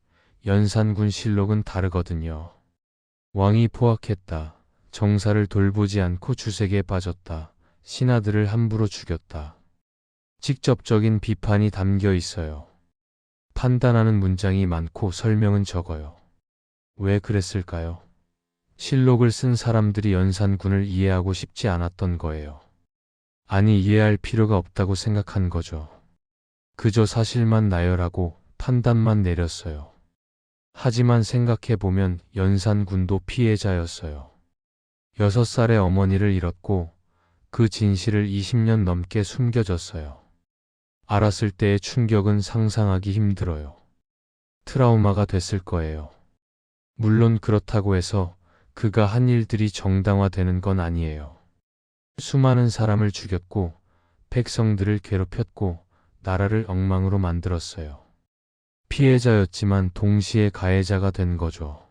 연산군 실록은 다르거든요. 왕이 포악했다. 정사를 돌보지 않고 주색에 빠졌다. 신하들을 함부로 죽였다. 직접적인 비판이 담겨 있어요. 판단하는 문장이 많고 설명은 적어요. 왜 그랬을까요? 실록을 쓴 사람들이 연산군을 이해하고 싶지 않았던 거예요. 아니 이해할 필요가 없다고 생각한 거죠. 그저 사실만 나열하고 판단만 내렸어요. 하지만 생각해보면 연산군도 피해자였어요. 6살의 어머니를 잃었고 그 진실을 20년 넘게 숨겨졌어요. 알았을 때의 충격은 상상하기 힘들어요. 트라우마가 됐을 거예요. 물론 그렇다고 해서 그가 한 일들이 정당화되는 건 아니에요. 수많은 사람을 죽였고 백성들을 괴롭혔고 나라를 엉망으로 만들었어요. 피해자였지만 동시에 가해자가 된 거죠.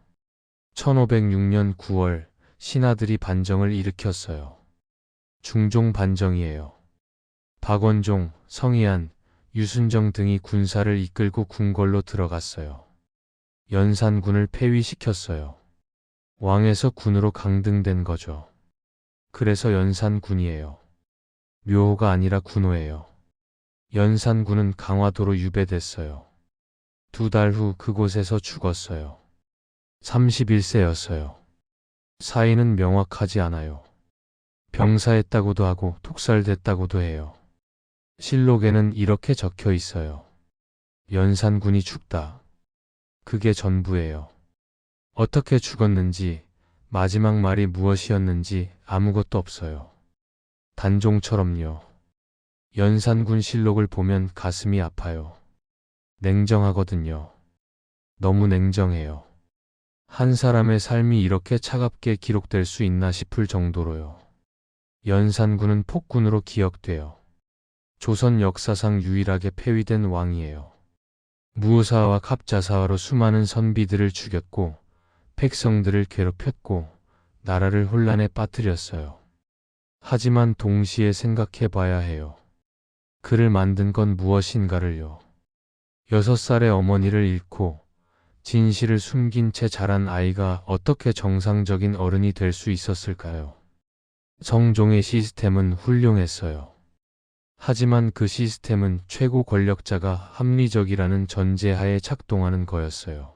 1506년 9월 신하들이 반정을 일으켰어요. 중종 반정이에요. 박원종, 성희안, 유순정 등이 군사를 이끌고 궁궐로 들어갔어요. 연산군을 폐위시켰어요. 왕에서 군으로 강등된 거죠. 그래서 연산군이에요. 묘호가 아니라 군호예요. 연산군은 강화도로 유배됐어요. 2달 후 그곳에서 죽었어요. 31세였어요. 사인은 명확하지 않아요. 병사했다고도 하고 독살됐다고도 해요. 실록에는 이렇게 적혀 있어요. 연산군이 죽다. 그게 전부예요. 어떻게 죽었는지, 마지막 말이 무엇이었는지 아무것도 없어요. 단종처럼요. 연산군 실록을 보면 가슴이 아파요. 냉정하거든요. 너무 냉정해요. 한 사람의 삶이 이렇게 차갑게 기록될 수 있나 싶을 정도로요. 연산군은 폭군으로 기억돼요. 조선 역사상 유일하게 폐위된 왕이에요. 무오사와 갑자사화로 수많은 선비들을 죽였고 백성들을 괴롭혔고 나라를 혼란에 빠뜨렸어요. 하지만 동시에 생각해 봐야 해요. 그를 만든 건 무엇인가를요. 6살의 어머니를 잃고 진실을 숨긴 채 자란 아이가 어떻게 정상적인 어른이 될 수 있었을까요? 성종의 시스템은 훌륭했어요. 하지만 그 시스템은 최고 권력자가 합리적이라는 전제하에 작동하는 거였어요.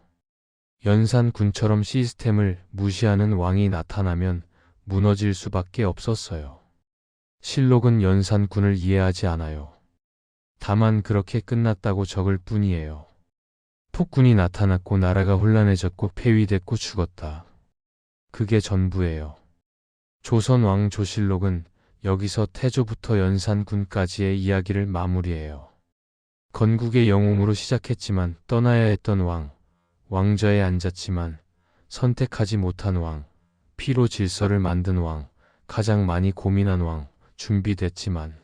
연산군처럼 시스템을 무시하는 왕이 나타나면 무너질 수밖에 없었어요. 실록은 연산군을 이해하지 않아요. 다만 그렇게 끝났다고 적을 뿐이에요. 폭군이 나타났고 나라가 혼란해졌고 폐위됐고 죽었다. 그게 전부예요. 조선 왕 조실록은 여기서 태조부터 연산군까지의 이야기를 마무리해요. 건국의 영웅으로 시작했지만 떠나야 했던 왕, 왕좌에 앉았지만 선택하지 못한 왕, 피로 질서를 만든 왕, 가장 많이 고민한 왕, 준비됐지만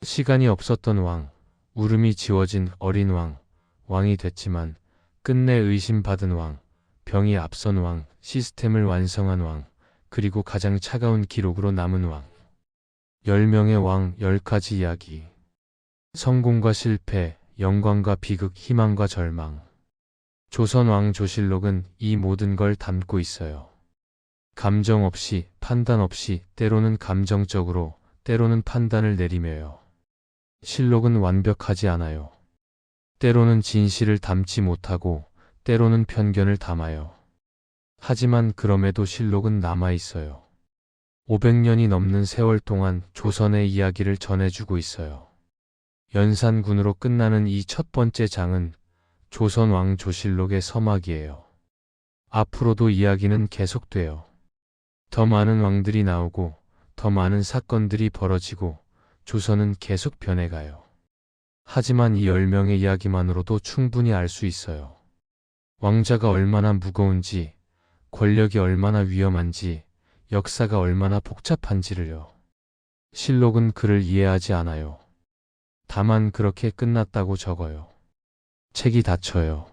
시간이 없었던 왕, 울음이 지워진 어린 왕, 왕이 됐지만 끝내 의심받은 왕, 병이 앞선 왕, 시스템을 완성한 왕, 그리고 가장 차가운 기록으로 남은 왕. 10명의 왕 10가지 이야기. 성공과 실패, 영광과 비극, 희망과 절망. 조선 왕 조실록은 이 모든 걸 담고 있어요. 감정 없이, 판단 없이, 때로는 감정적으로, 때로는 판단을 내리며요. 실록은 완벽하지 않아요. 때로는 진실을 담지 못하고, 때로는 편견을 담아요. 하지만 그럼에도 실록은 남아있어요. 500년이 넘는 세월 동안 조선의 이야기를 전해주고 있어요. 연산군으로 끝나는 이 첫 번째 장은 조선 왕 조실록의 서막이에요. 앞으로도 이야기는 계속돼요. 더 많은 왕들이 나오고, 더 많은 사건들이 벌어지고, 조선은 계속 변해가요. 하지만 이 10명의 이야기만으로도 충분히 알 수 있어요. 왕자가 얼마나 무거운지, 권력이 얼마나 위험한지, 역사가 얼마나 복잡한지를요. 실록은 그를 이해하지 않아요. 다만 그렇게 끝났다고 적어요. 책이 닫혀요.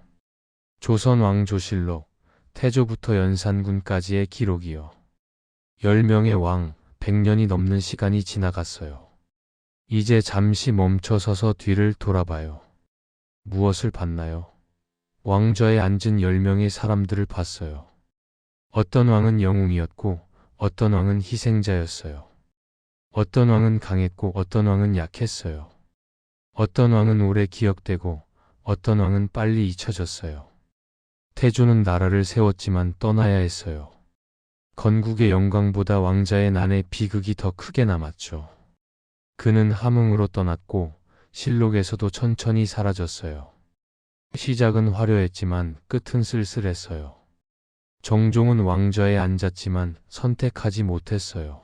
조선 왕 조실록, 태조부터 연산군까지의 기록이요. 10명의 왕, 100년이 넘는 시간이 지나갔어요. 이제 잠시 멈춰서서 뒤를 돌아봐요. 무엇을 봤나요? 왕좌에 앉은 10명의 사람들을 봤어요. 어떤 왕은 영웅이었고, 어떤 왕은 희생자였어요. 어떤 왕은 강했고, 어떤 왕은 약했어요. 어떤 왕은 오래 기억되고, 어떤 왕은 빨리 잊혀졌어요. 태조는 나라를 세웠지만 떠나야 했어요. 건국의 영광보다 왕자의 난의 비극이 더 크게 남았죠. 그는 함흥으로 떠났고, 실록에서도 천천히 사라졌어요. 시작은 화려했지만 끝은 쓸쓸했어요. 정종은 왕좌에 앉았지만 선택하지 못했어요.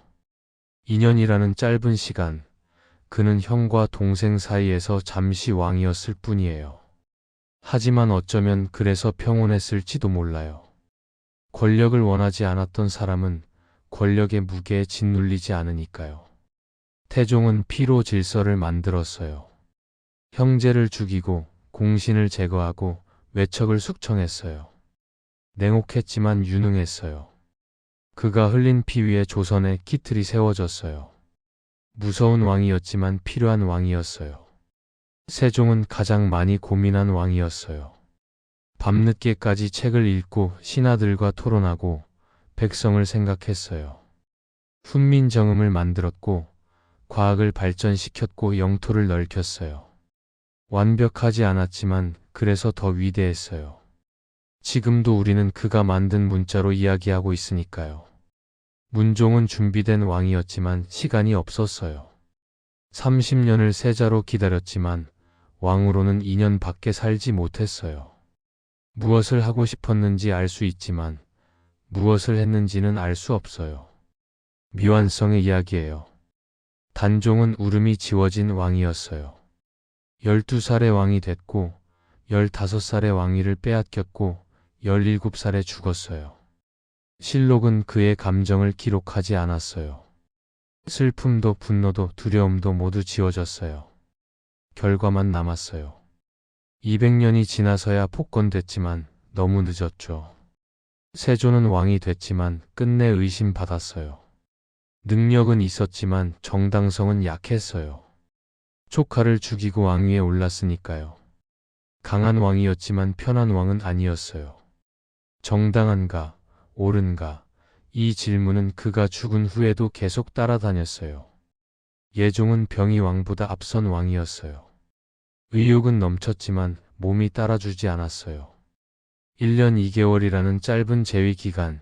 2년이라는 짧은 시간, 그는 형과 동생 사이에서 잠시 왕이었을 뿐이에요. 하지만 어쩌면 그래서 평온했을지도 몰라요. 권력을 원하지 않았던 사람은 권력의 무게에 짓눌리지 않으니까요. 태종은 피로 질서를 만들었어요. 형제를 죽이고 공신을 제거하고 외척을 숙청했어요. 냉혹했지만 유능했어요. 그가 흘린 피 위에 조선의 기틀이 세워졌어요. 무서운 왕이었지만 필요한 왕이었어요. 세종은 가장 많이 고민한 왕이었어요. 밤늦게까지 책을 읽고 신하들과 토론하고 백성을 생각했어요. 훈민정음을 만들었고 과학을 발전시켰고 영토를 넓혔어요. 완벽하지 않았지만 그래서 더 위대했어요. 지금도 우리는 그가 만든 문자로 이야기하고 있으니까요. 문종은 준비된 왕이었지만 시간이 없었어요. 30년을 세자로 기다렸지만 왕으로는 2년밖에 살지 못했어요. 무엇을 하고 싶었는지 알 수 있지만 무엇을 했는지는 알 수 없어요. 미완성의 이야기예요. 단종은 울음이 지워진 왕이었어요. 12살의 왕이 됐고 15살의 왕위를 빼앗겼고 17살에 죽었어요. 실록은 그의 감정을 기록하지 않았어요. 슬픔도 분노도 두려움도 모두 지워졌어요. 결과만 남았어요. 200년이 지나서야 복권됐지만 너무 늦었죠. 세조는 왕이 됐지만 끝내 의심받았어요. 능력은 있었지만 정당성은 약했어요. 조카를 죽이고 왕위에 올랐으니까요. 강한 왕이었지만 편한 왕은 아니었어요. 정당한가, 옳은가, 이 질문은 그가 죽은 후에도 계속 따라다녔어요. 예종은 병이 왕보다 앞선 왕이었어요. 의욕은 넘쳤지만 몸이 따라주지 않았어요. 1년 2개월이라는 짧은 재위 기간,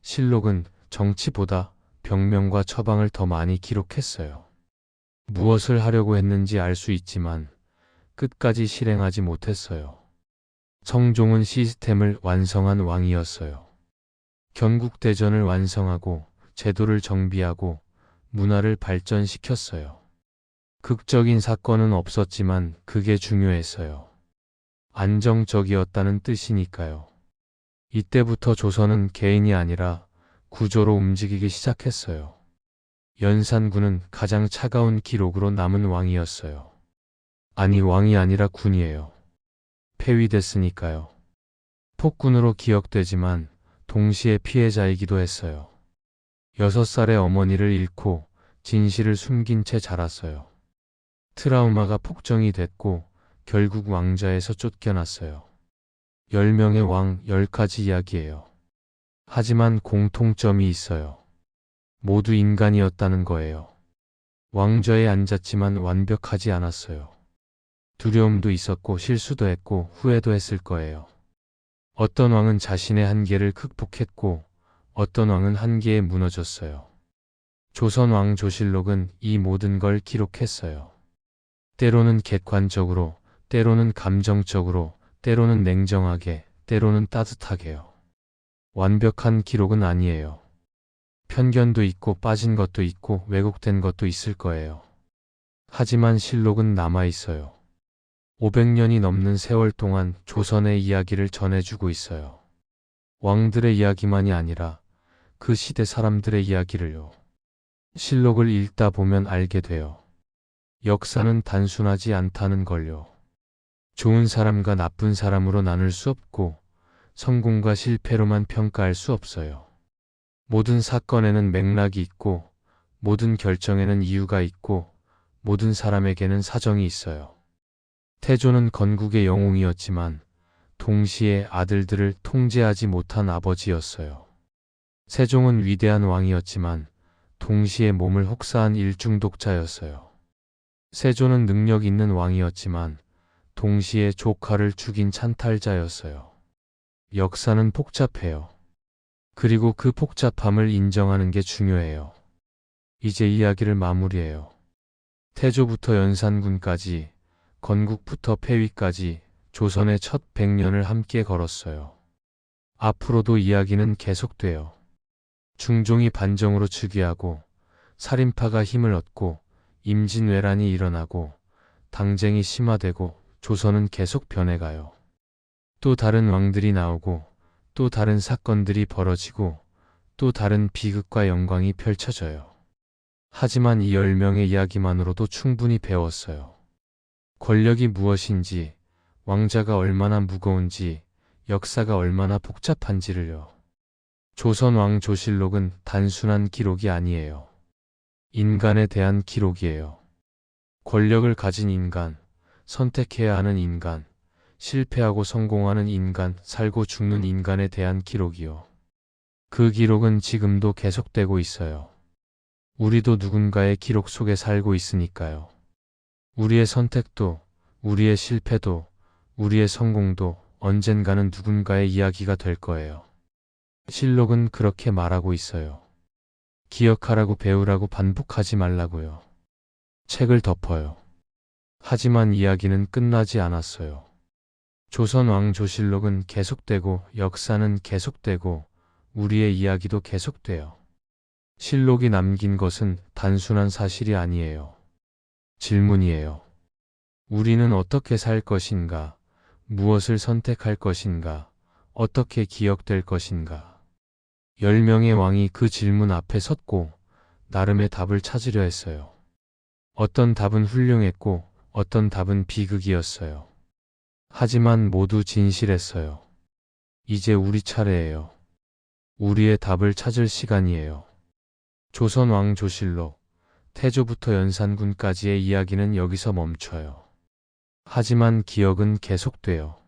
실록은 정치보다 병명과 처방을 더 많이 기록했어요. 무엇을 하려고 했는지 알 수 있지만 끝까지 실행하지 못했어요. 성종은 시스템을 완성한 왕이었어요. 견국대전을 완성하고 제도를 정비하고 문화를 발전시켰어요. 극적인 사건은 없었지만 그게 중요했어요. 안정적이었다는 뜻이니까요. 이때부터 조선은 개인이 아니라 구조로 움직이기 시작했어요. 연산군은 가장 차가운 기록으로 남은 왕이었어요. 아니, 왕이 아니라 군이에요. 폐위됐으니까요. 폭군으로 기억되지만 동시에 피해자이기도 했어요. 6살의 어머니를 잃고 진실을 숨긴 채 자랐어요. 트라우마가 폭정이 됐고 결국 왕좌에서 쫓겨났어요. 10명의 왕 10가지 이야기예요. 하지만 공통점이 있어요. 모두 인간이었다는 거예요. 왕좌에 앉았지만 완벽하지 않았어요. 두려움도 있었고 실수도 했고 후회도 했을 거예요. 어떤 왕은 자신의 한계를 극복했고 어떤 왕은 한계에 무너졌어요. 조선 왕조실록은 이 모든 걸 기록했어요. 때로는 객관적으로, 때로는 감정적으로, 때로는 냉정하게, 때로는 따뜻하게요. 완벽한 기록은 아니에요. 편견도 있고 빠진 것도 있고 왜곡된 것도 있을 거예요. 하지만 실록은 남아있어요. 500년이 넘는 세월 동안 조선의 이야기를 전해주고 있어요. 왕들의 이야기만이 아니라 그 시대 사람들의 이야기를요. 실록을 읽다 보면 알게 돼요. 역사는 단순하지 않다는 걸요. 좋은 사람과 나쁜 사람으로 나눌 수 없고 성공과 실패로만 평가할 수 없어요. 모든 사건에는 맥락이 있고 모든 결정에는 이유가 있고 모든 사람에게는 사정이 있어요. 태조는 건국의 영웅이었지만 동시에 아들들을 통제하지 못한 아버지였어요. 세종은 위대한 왕이었지만 동시에 몸을 혹사한 일중독자였어요. 세조는 능력 있는 왕이었지만 동시에 조카를 죽인 찬탈자였어요. 역사는 복잡해요. 그리고 그 복잡함을 인정하는 게 중요해요. 이제 이야기를 마무리해요. 태조부터 연산군까지, 건국부터 폐위까지 조선의 첫 100년을 함께 걸었어요. 앞으로도 이야기는 계속돼요. 중종이 반정으로 즉위하고 살인파가 힘을 얻고 임진왜란이 일어나고 당쟁이 심화되고 조선은 계속 변해가요. 또 다른 왕들이 나오고 또 다른 사건들이 벌어지고 또 다른 비극과 영광이 펼쳐져요. 하지만 이 10명의 이야기만으로도 충분히 배웠어요. 권력이 무엇인지, 왕자가 얼마나 무거운지, 역사가 얼마나 복잡한지를요. 조선 왕조실록은 단순한 기록이 아니에요. 인간에 대한 기록이에요. 권력을 가진 인간, 선택해야 하는 인간, 실패하고 성공하는 인간, 살고 죽는 인간에 대한 기록이요. 그 기록은 지금도 계속되고 있어요. 우리도 누군가의 기록 속에 살고 있으니까요. 우리의 선택도, 우리의 실패도, 우리의 성공도 언젠가는 누군가의 이야기가 될 거예요. 실록은 그렇게 말하고 있어요. 기억하라고 배우라고 반복하지 말라고요. 책을 덮어요. 하지만 이야기는 끝나지 않았어요. 조선 왕조실록은 계속되고 역사는 계속되고 우리의 이야기도 계속돼요. 실록이 남긴 것은 단순한 사실이 아니에요. 질문이에요. 우리는 어떻게 살 것인가? 무엇을 선택할 것인가? 어떻게 기억될 것인가? 10명의 왕이 그 질문 앞에 섰고 나름의 답을 찾으려 했어요. 어떤 답은 훌륭했고 어떤 답은 비극이었어요. 하지만 모두 진실했어요. 이제 우리 차례예요. 우리의 답을 찾을 시간이에요. 조선 왕조실록, 태조부터 연산군까지의 이야기는 여기서 멈춰요. 하지만 기억은 계속돼요.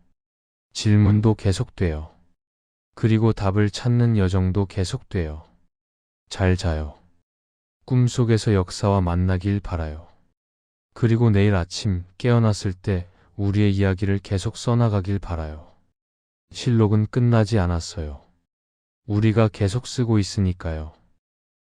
질문도 계속돼요. 그리고 답을 찾는 여정도 계속돼요. 잘 자요. 꿈속에서 역사와 만나길 바라요. 그리고 내일 아침 깨어났을 때 우리의 이야기를 계속 써나가길 바라요. 실록은 끝나지 않았어요. 우리가 계속 쓰고 있으니까요.